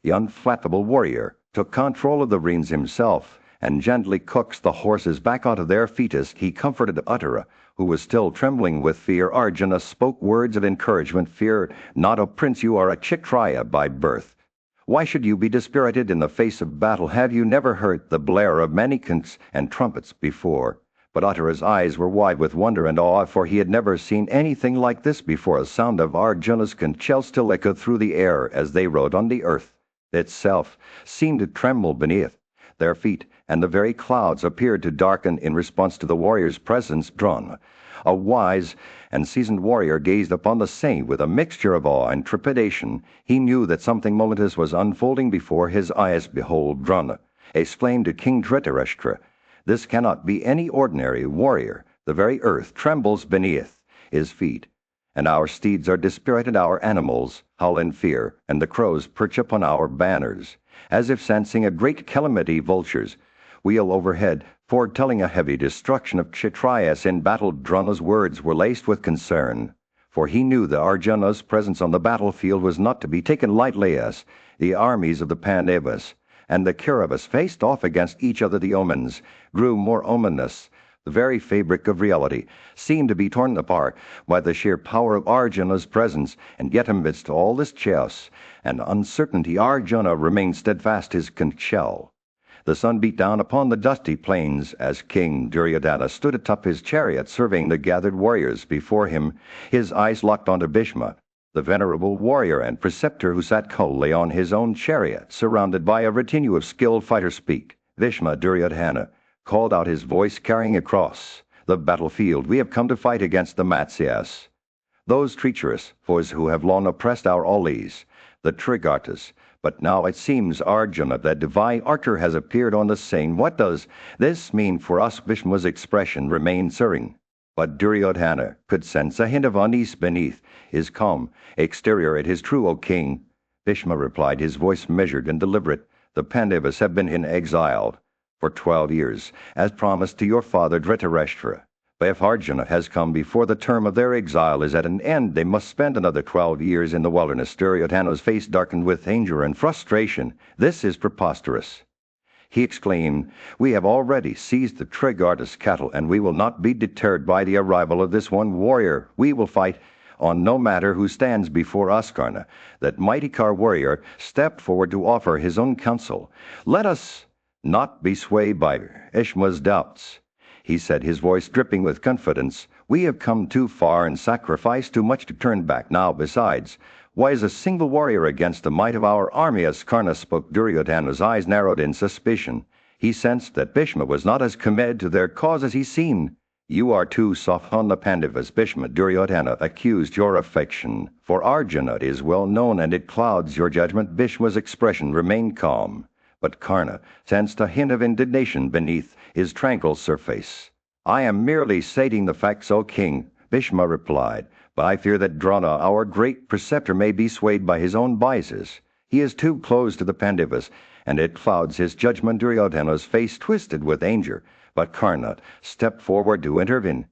the unflappable warrior, took control of the reins himself and gently coaxed the horses back onto their feet as he comforted Uttara, who was still trembling with fear. Arjuna spoke words of encouragement. Fear not, O prince, you are a Kshatriya by birth. Why should you be dispirited in the face of battle? Have you never heard the blare of manikins and trumpets before? But Uttara's eyes were wide with wonder and awe, for he had never seen anything like this before. A sound of Arjuna's conch shell still echoed through the air as they rode on. The earth itself seemed to tremble beneath their feet, and the very clouds appeared to darken in response to the warrior's presence. Drona, a wise and seasoned warrior, gazed upon the scene with a mixture of awe and trepidation. He knew that something momentous was unfolding before his eyes. Behold, Drona exclaimed to King Dhritarashtra, this cannot be any ordinary warrior. The very earth trembles beneath his feet, and our steeds are dispirited, our animals howl in fear, and the crows perch upon our banners, as if sensing a great calamity. Vultures wheel overhead, foretelling a heavy destruction of Kshatriyas in battle. Drona's words were laced with concern, for he knew that Arjuna's presence on the battlefield was not to be taken lightly. As the armies of the Pandavas and the Kauravas faced off against each other, the omens grew more ominous. The very fabric of reality seemed to be torn apart by the sheer power of Arjuna's presence. And yet amidst all this chaos and uncertainty, Arjuna remained steadfast, his conch shell. The sun beat down upon the dusty plains as King Duryodhana stood atop his chariot surveying the gathered warriors before him. His eyes locked onto Bhishma, the venerable warrior and preceptor who sat coldly on his own chariot, surrounded by a retinue of skilled fighters. Speak, Bhishma. Duryodhana called out, his voice carrying across the battlefield. We have come to fight against the Matsyas, those treacherous foes who have long oppressed our Aulis, the Trigartas. But now it seems, Arjuna, that divine archer has appeared on the scene. What does this mean for us? Bhishma's expression remained serene, but Duryodhana could sense a hint of unease beneath his calm exterior. It is true, O king, Bhishma replied, his voice measured and deliberate. The Pandavas have been in exile for 12 years, as promised to your father Dhritarashtra. But if Arjuna has come before the term of their exile is at an end, they must spend another 12 years in the wilderness. Duryodhana's face darkened with anger and frustration. This is preposterous, he exclaimed. We have already seized the Trigartas cattle, and we will not be deterred by the arrival of this one warrior. We will fight on no matter who stands before us. Karna, that mighty Kar warrior, stepped forward to offer his own counsel. Let us not be swayed by Bhishma's doubts, he said, his voice dripping with confidence. We have come too far and sacrificed too much to turn back now. Besides, why is a single warrior against the might of our army? As Karna spoke, Duryodhana's eyes narrowed in suspicion. He sensed that Bhishma was not as committed to their cause as he seemed. You are too soft on the Pandavas, Bhishma. Duryodhana accused. Your affection for Arjuna is well known, and it clouds your judgment. Bhishma's expression remained calm, but Karna sensed a hint of indignation beneath his tranquil surface. I am merely stating the facts, O king, Bhishma replied, but I fear that Drona, our great preceptor, may be swayed by his own biases. He is too close to the Pandavas, and it clouds his judgment. Duryodhana's face twisted with anger, but Karna stepped forward to intervene.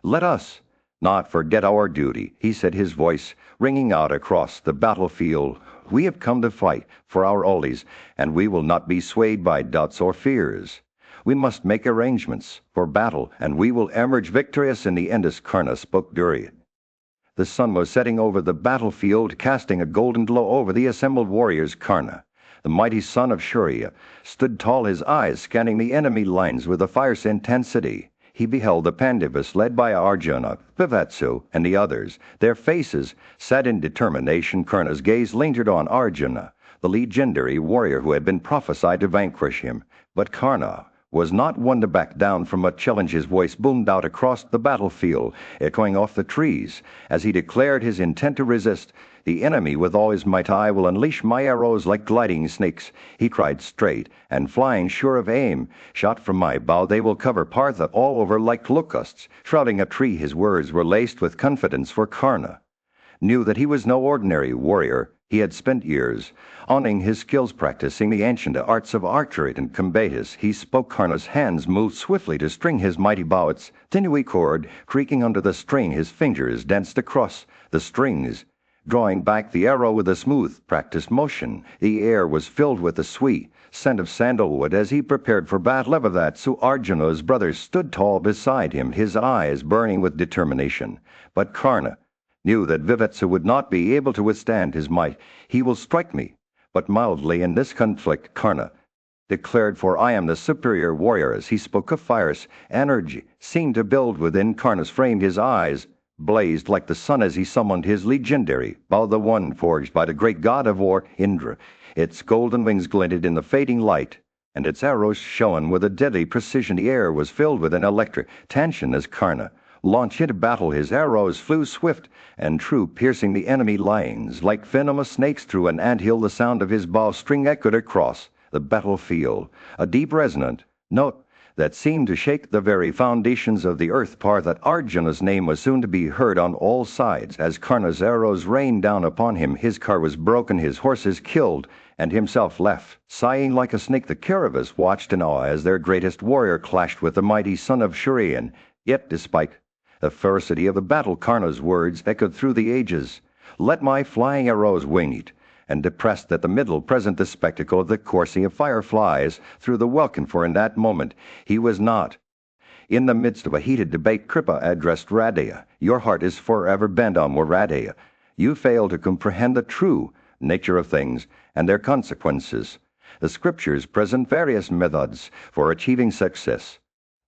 Let us not forget our duty, he said, his voice ringing out across the battlefield. We have come to fight for our Aulis, and we will not be swayed by doubts or fears. We must make arrangements for battle, and we will emerge victorious in the end. As Karna spoke, the sun was setting over the battlefield, casting a golden glow over the assembled warriors. Karna, the mighty son of Shurya, stood tall, his eyes scanning the enemy lines with a fierce intensity. He beheld the Pandavas led by Arjuna, Vivatsu, and the others, their faces set in determination. Karna's gaze lingered on Arjuna, the legendary warrior who had been prophesied to vanquish him. But Karna was not one to back down from a challenge. His voice boomed out across the battlefield, echoing off the trees, as he declared his intent to resist the enemy with all his might. I will unleash my arrows like gliding snakes, he cried, straight and flying, sure of aim. Shot from my bow, they will cover Partha all over like locusts, shrouding a tree. His words were laced with confidence, for Karna knew that he was no ordinary warrior. He had spent years honing his skills practicing the ancient arts of archery and combatis. He spoke. Karna's hands moved swiftly to string his mighty bow, its sinewy cord creaking under the strain. His fingers danced across the strings, drawing back the arrow with a smooth, practiced motion. The air was filled with the sweet scent of sandalwood as he prepared for battle. Ever that so Arjuna's brother stood tall beside him, his eyes burning with determination. But Karna knew that Vivatsa would not be able to withstand his might. He will strike me, but mildly in this conflict, Karna declared, for I am the superior warrior. As he spoke, a fierce energy seemed to build within Karna's frame. His eyes blazed like the sun as he summoned his legendary bow, the one forged by the great god of war, Indra. Its golden wings glinted in the fading light, and its arrows shone with a deadly precision. The air was filled with an electric tension as Karna launched into battle. His arrows flew swift and true, piercing the enemy lines like venomous snakes through an anthill. The sound of his bowstring echoed across the battlefield, a deep resonant note that seemed to shake the very foundations of the earth. That Arjuna's name was soon to be heard on all sides as Karna's arrows rained down upon him. His car was broken, his horses killed, and himself left, sighing like a snake. The Kauravas watched in awe as their greatest warrior clashed with the mighty son of Shurian. Yet, despite the ferocity of the battle, Karna's words echoed through the ages. Let my flying arrows wing it, and depressed at the middle present the spectacle of the coursing of fireflies through the welkin. For in that moment he was not. In the midst of a heated debate, Kripa addressed Radeya. Your heart is forever bent on war, Radeya. You fail to comprehend the true nature of things and their consequences. The scriptures present various methods for achieving success,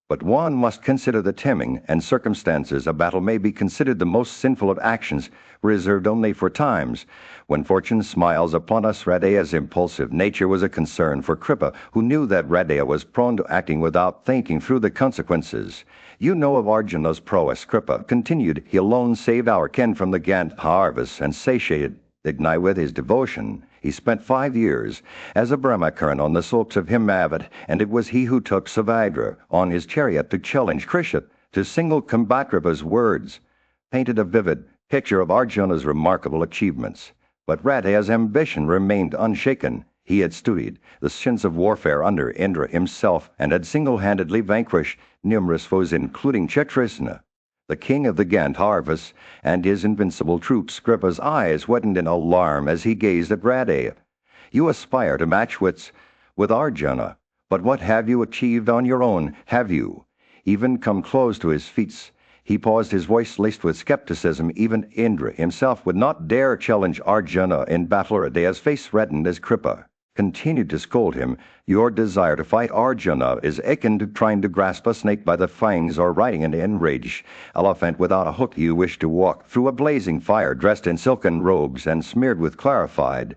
but one must consider the timing and circumstances. A battle may be considered the most sinful of actions, reserved only for times when fortune smiles upon us. Radeya's impulsive nature was a concern for Kripa, who knew that Radeya was prone to acting without thinking through the consequences. You know of Arjuna's prowess, Kripa continued. He alone saved our kin from the Gandharvas and satiated Ignite with his devotion. He spent 5 years as a Brahmacharan on the slopes of Himavat, and it was he who took Savadra on his chariot to challenge Krishna to single combat. Kripa's words painted a vivid picture of Arjuna's remarkable achievements. But Radeya's ambition remained unshaken. He had studied the science of warfare under Indra himself and had single-handedly vanquished numerous foes, including Chitrasna, the king of the Gandharvas, and his invincible troops. Kripa's eyes widened in alarm as he gazed at Radeya. You aspire to match wits with Arjuna, but what have you achieved on your own? Have you even come close to his feats? He paused, his voice laced with skepticism. Even Indra himself would not dare challenge Arjuna in battle. Radeya's face reddened as Kripa continued to scold him. Your desire to fight Arjuna is akin to trying to grasp a snake by the fangs or riding an enraged elephant without a hook. You wish to walk through a blazing fire dressed in silken robes and smeared with clarified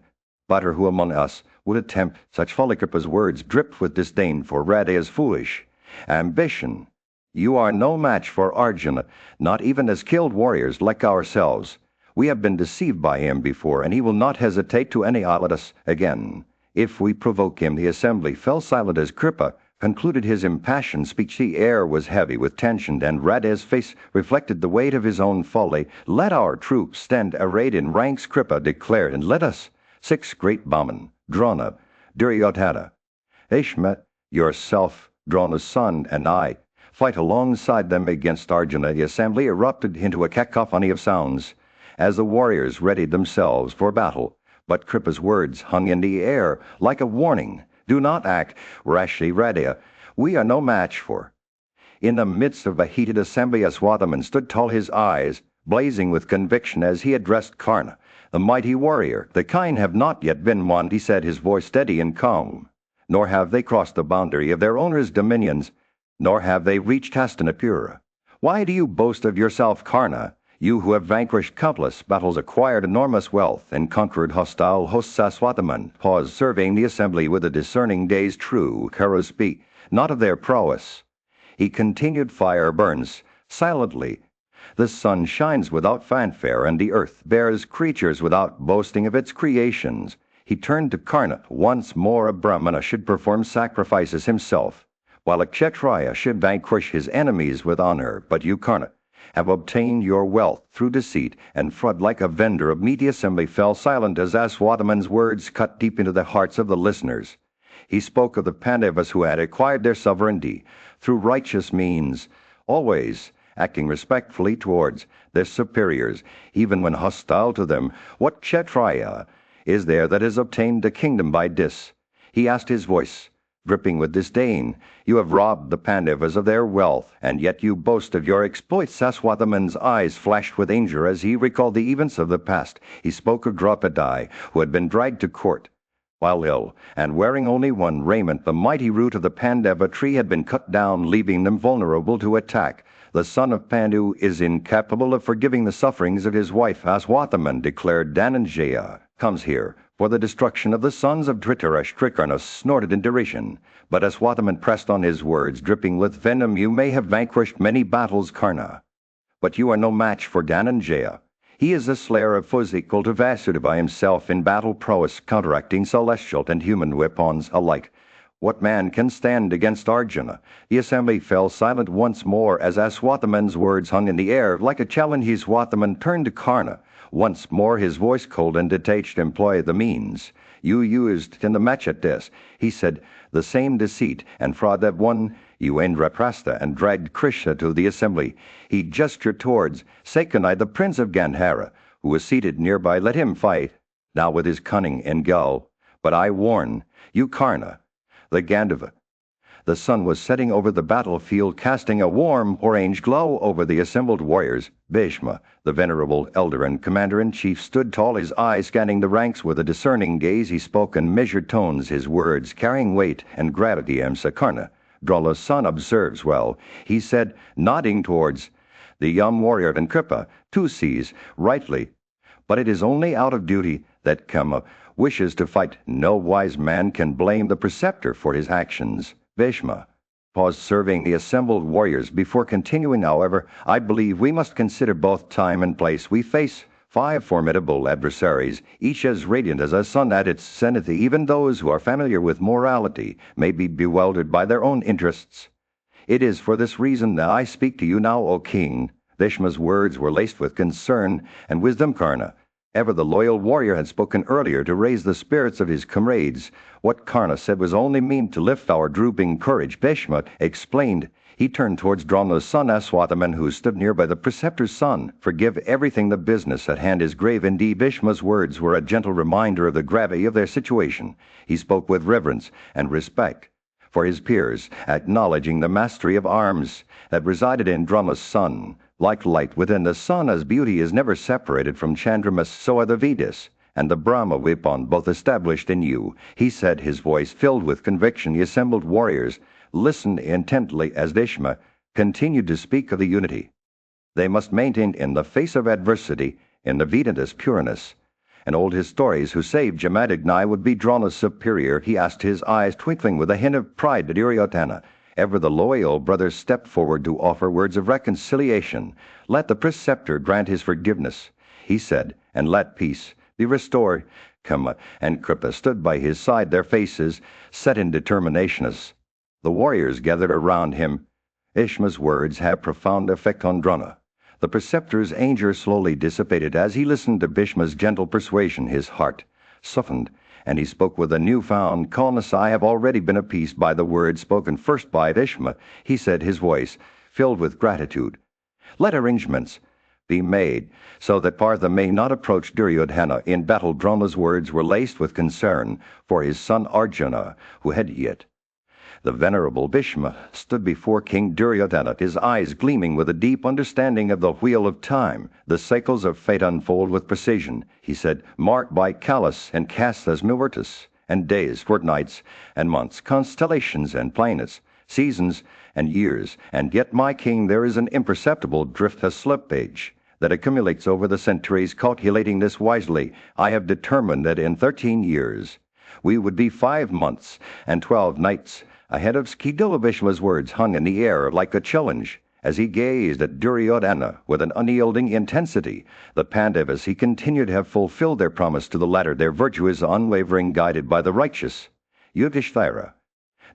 butter. Who among us would attempt such folly? Kripa's words dripped with disdain for Radeya's foolish ambition. You are no match for Arjuna, not even as skilled warriors like ourselves. We have been deceived by him before, and he will not hesitate to annihilate us again if we provoke him. The assembly fell silent as Kripa concluded his impassioned speech. The air was heavy with tension, and Radeya's face reflected the weight of his own folly. Let our troops stand arrayed in ranks, Kripa declared, and let us, 6 great bowmen, Drona, Duryodhana, Ishmet, yourself, Drona's son, and I, fight alongside them against Arjuna. The assembly erupted into a cacophony of sounds as the warriors readied themselves for battle. But Kripa's words hung in the air like a warning. Do not act rashly, Radeya. We are no match for. In the midst of a heated assembly, a Swathaman stood tall, his eyes blazing with conviction as he addressed Karna, the mighty warrior. The kind have not yet been won, he said, his voice steady and calm. Nor have they crossed the boundary of their owner's dominions, nor have they reached Hastinapura. Why do you boast of yourself, Karna? You who have vanquished countless battles, acquired enormous wealth, and conquered hostile hosts. Swathaman paused, surveying the assembly with a discerning gaze. True, Karos speak not of their prowess. He continued, fire burns silently. The sun shines without fanfare, and the earth bears creatures without boasting of its creations. He turned to Karna. Once more a Brahmana should perform sacrifices himself, while a Kshatriya should vanquish his enemies with honor. But you, Karna, have obtained your wealth through deceit and fraud like a vendor of meat. The assembly fell silent as Aswathaman's words cut deep into the hearts of the listeners. He spoke of the Pandavas who had acquired their sovereignty through righteous means, always acting respectfully towards their superiors, even when hostile to them. What Kshatriya is there that has obtained the kingdom by this? He asked, his voice dripping with disdain. You have robbed the Pandavas of their wealth, and yet you boast of your exploits. Aswathaman's eyes flashed with anger as he recalled the events of the past. He spoke of Draupadi, who had been dragged to court while ill, and wearing only one raiment. The mighty root of the Pandava tree had been cut down, leaving them vulnerable to attack. The son of Pandu is incapable of forgiving the sufferings of his wife. Aswathaman declared, Dhananjaya comes here for the destruction of the sons of Dhritarashtra. Trikarna snorted in derision, but Aswathaman pressed on his words, dripping with venom. You may have vanquished many battles, Karna, but you are no match for Dhananjaya. He is the slayer of foes equal to Vasudeva himself in battle prowess, counteracting celestial and human weapons alike. What man can stand against Arjuna? The assembly fell silent once more as Aswathaman's words hung in the air like a challenge. Aswathaman turned to Karna. Once more his voice cold and detached. Employ the means you used in the match at this, he said, the same deceit and fraud that won you Indraprastha and dragged Krishna to the assembly. He gestured towards Sakanai, the prince of Gandhara, who was seated nearby. Let him fight, now with his cunning and guile. But I warn you, Karna, the Gandhava. The sun was setting over the battlefield, casting a warm orange glow over the assembled warriors. Bhishma, the venerable elder and commander-in-chief, stood tall, his eyes scanning the ranks with a discerning gaze. He spoke in measured tones, his words carrying weight and gravity. Karna, Drola's son, observes well, he said, nodding towards the young warrior. And Kripa, too, sees rightly, but it is only out of duty that Kama wishes to fight. No wise man can blame the preceptor for his actions. Bhishma paused, surveying the assembled warriors before continuing. However, I believe we must consider both time and place. We face 5 formidable adversaries, each as radiant as a sun at its zenith. Even those who are familiar with morality may be bewildered by their own interests. It is for this reason that I speak to you now, O king. Bhishma's words were laced with concern and wisdom. Karna, ever the loyal warrior, had spoken earlier to raise the spirits of his comrades. What Karna said was only meant to lift our drooping courage. Bhishma explained. He turned towards Drauna's son Aswathaman, who stood near by the preceptor's son. Forgive everything. The business at hand is grave indeed. Bhishma's words were a gentle reminder of the gravity of their situation. He spoke with reverence and respect for his peers, acknowledging the mastery of arms that resided in Drauna's son. Like light within the sun, as beauty is never separated from Chandramas, so are the Vedas and the Brahma weapon both established in you, he said, his voice filled with conviction. The assembled warriors listened intently as Bhishma continued to speak of the unity they must maintain in the face of adversity in the Vedas pureness. And old histories who saved Jamadagni would be Drauna's superior. He asked, his eyes twinkling with a hint of pride, to Duryodhana. Ever the loyal brother stepped forward to offer words of reconciliation. Let the preceptor grant his forgiveness, he said, and let peace be restored. Kama and Kripa stood by his side, their faces set in determination as the warriors gathered around him. Bhishma's words had profound effect on Drauna. The preceptor's anger slowly dissipated as he listened to Bhishma's gentle persuasion. His heart softened, and he spoke with a newfound calmness. I have already been appeased by the words spoken first by Bhishma, he said, his voice filled with gratitude. Let arrangements be made so that Partha may not approach Duryodhana in battle. Drauna's words were laced with concern for his son Arjuna, who had yet. The venerable Bhishma stood before King Duryodhana, his eyes gleaming with a deep understanding of the wheel of time. The cycles of fate unfold with precision, he said, marked by Kalas and Kastas Muhurtas, and days, fortnights, and months, constellations and planets, seasons and years. And yet, my king, there is an imperceptible drift, a slippage that accumulates over the centuries. Calculating this wisely, I have determined that in 13 years we would be 5 months and 12 nights ahead of Skidila. Bhishma's words hung in the air like a challenge as he gazed at Duryodhana with an unyielding intensity. The Pandavas, he continued, have fulfilled their promise to the latter. Their virtue is unwavering, guided by the righteous Yudhishthira.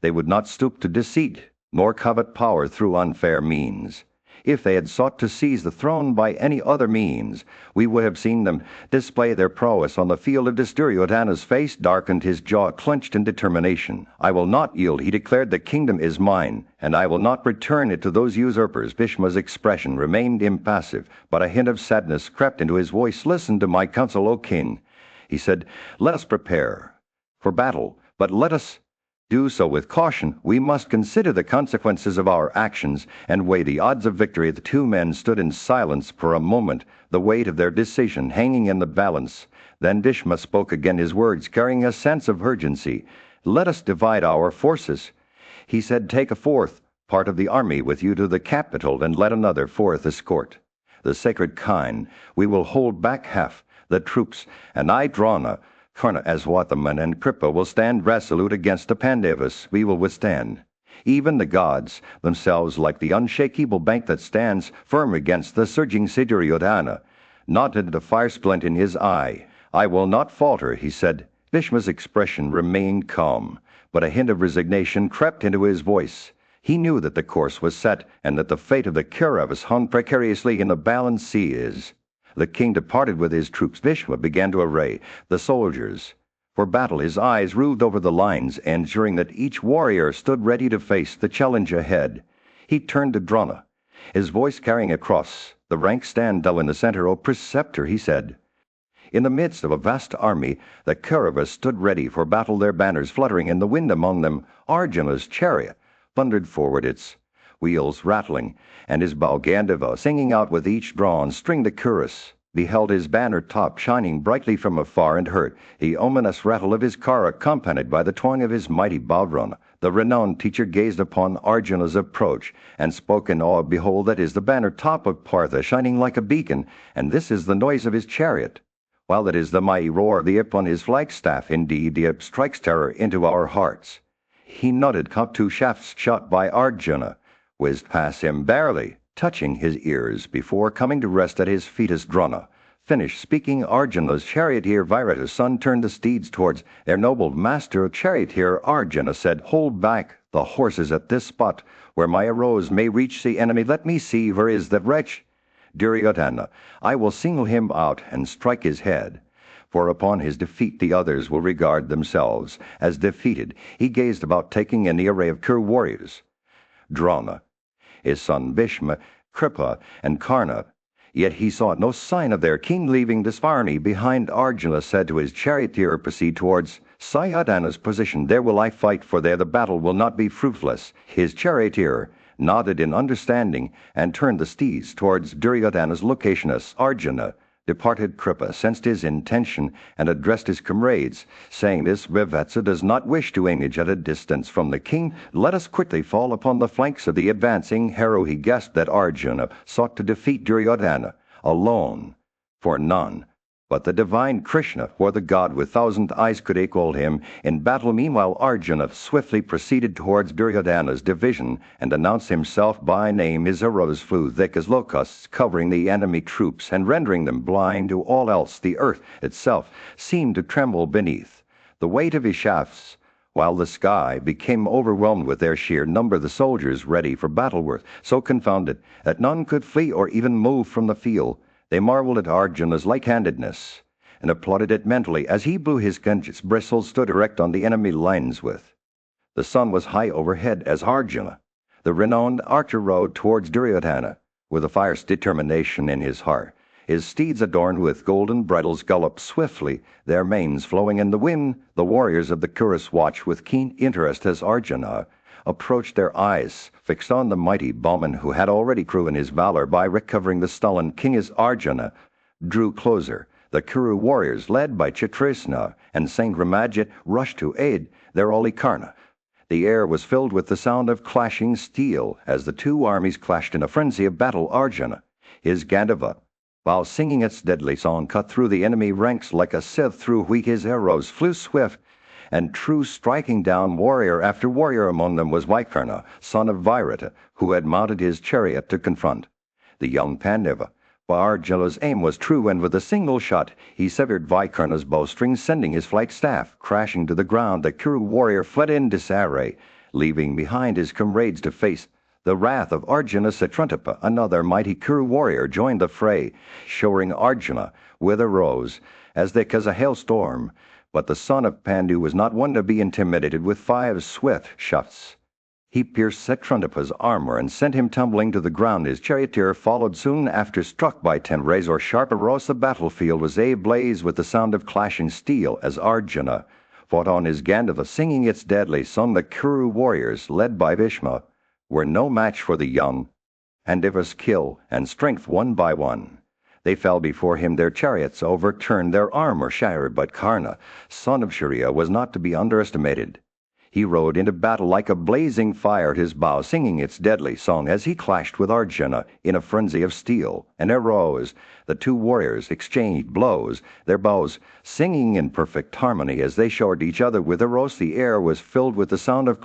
They would not stoop to deceit, nor covet power through unfair means. If they had sought to seize the throne by any other means, we would have seen them display their prowess on the field of Duryodhana's face darkened, his jaw clenched in determination. I will not yield, he declared. The kingdom is mine, and I will not return it to those usurpers. Bhishma's expression remained impassive, but a hint of sadness crept into his voice. Listen to my counsel, O king, he said. Let us prepare for battle, but let us do so with caution. We must consider the consequences of our actions and weigh the odds of victory. The two men stood in silence for a moment, the weight of their decision hanging in the balance. Then Bhishma spoke again, his words carrying a sense of urgency. Let us divide our forces, he said. Take a fourth part of the army with you to the capital, and let another fourth escort the sacred kine. We will hold back half the troops, and I, Drona, Karna, Aswathaman, and Kripa will stand resolute against the Pandavas. We will withstand even the gods themselves, like the unshakable bank that stands firm against the surging sea. Duryodhana nodded, the fire splint in his eye. I will not falter, he said. Bhishma's expression remained calm, but a hint of resignation crept into his voice. He knew that the course was set, and that the fate of the Kauravas hung precariously in the balance. The king departed with his troops. Bhishma began to array the soldiers for battle. His eyes roved over the lines, ensuring that each warrior stood ready to face the challenge ahead. He turned to Drona, his voice carrying across the ranks. Stand thou in the center, O preceptor, he said. In the midst of a vast army, the Kauravas stood ready for battle, their banners fluttering in the wind. Among them, Arjuna's chariot thundered forward, its wheels rattling, and his bow Gandava singing out with each drawn string. The Kuras beheld his banner top shining brightly from afar, and heard the ominous rattle of his car, accompanied by the twang of his mighty bowdrum. The renowned teacher gazed upon Arjuna's approach, and spoke in awe. Behold, that is the banner top of Partha, shining like a beacon, and this is the noise of his chariot, while it is the mighty roar of the Ip on his flagstaff. Indeed, the Ip strikes terror into our hearts. He nodded. Two shafts shot by Arjuna whizzed past him, barely touching his ears, before coming to rest at his feet. As Drona finished speaking, Arjuna's charioteer Virata's son turned the steeds towards their noble master. Charioteer Arjuna said, Hold back the horses at this spot, where my arrows may reach the enemy. Let me see, where is the wretch Duryodhana? I will single him out and strike his head, for upon his defeat the others will regard themselves as defeated. He gazed about, taking in the array of Kuru warriors, Drona, his son Bhishma, Kripa, and Karna. Yet he saw no sign of their king. Leaving this army behind, Arjuna said to his charioteer, Proceed towards Sayadana's position. There will I fight, for there the battle will not be fruitless. His charioteer nodded in understanding, and turned the steeds towards Duryodhana's location. As Arjuna departed, Kripa sensed his intention and addressed his comrades, saying, This Vivatsa does not wish to engage at a distance from the king. Let us quickly fall upon the flanks of the advancing hero. He guessed that Arjuna sought to defeat Duryodhana alone, for none but the divine Krishna, or the god with 1,000 eyes, could equal him in battle. Meanwhile, Arjuna swiftly proceeded towards Duryodhana's division and announced himself by name. His arrows flew thick as locusts, covering the enemy troops and rendering them blind to all else. The earth itself seemed to tremble beneath the weight of his shafts, while the sky became overwhelmed with their sheer number. The soldiers, ready for battle, were so confounded that none could flee or even move from the field. They marveled at Arjuna's light-handedness, and applauded it mentally as he blew his gun's bristles, stood erect on the enemy lines. With the sun was high overhead as Arjuna, the renowned archer, rode towards Duryodhana with a fierce determination in his heart. His steeds, adorned with golden bridles, galloped swiftly, their manes flowing in the wind. The warriors of the Kuras watched with keen interest as Arjuna approached, their eyes fixed on the mighty bowman who had already proven his valor by recovering the stolen king. As Arjuna drew closer, the Kuru warriors, led by Chitrisna and Saint Ramajit, rushed to aid their Oli Karna. The air was filled with the sound of clashing steel as the two armies clashed in a frenzy of battle. Arjuna, his Gandava, while singing its deadly song, cut through the enemy ranks like a scythe through wheat. His arrows flew swift and true, striking down warrior after warrior. Among them was Vaikarna, son of Virata, who had mounted his chariot to confront the young Pandava. But Arjuna's aim was true, and with a single shot he severed Vaikarna's bowstring, sending his flight staff crashing to the ground. The Kuru warrior fled in disarray, leaving behind his comrades to face The wrath of Arjuna Satruntipa, another mighty Kuru warrior, joined the fray, showering Arjuna with a rose as thick as a hailstorm. But the son of Pandu was not one to be intimidated with 5 swift shafts. He pierced Satruntipa's armor and sent him tumbling to the ground. His charioteer followed soon after, struck by 10 razor-sharp arrows. The battlefield was ablaze with the sound of clashing steel as Arjuna fought on his Gandhava, singing its deadly song. The Kuru warriors, led by Bhishma, were no match for the young, and it was kill and strength one by one. They fell before him, their chariots overturned, their armor shattered, but Karna, son of Shariya, was not to be underestimated. He rode into battle like a blazing fire at his bow, singing its deadly song as he clashed with Arjuna in a frenzy of steel and arrows. The 2 warriors exchanged blows, their bows singing in perfect harmony as they showered each other with arrows. The air was filled with the sound of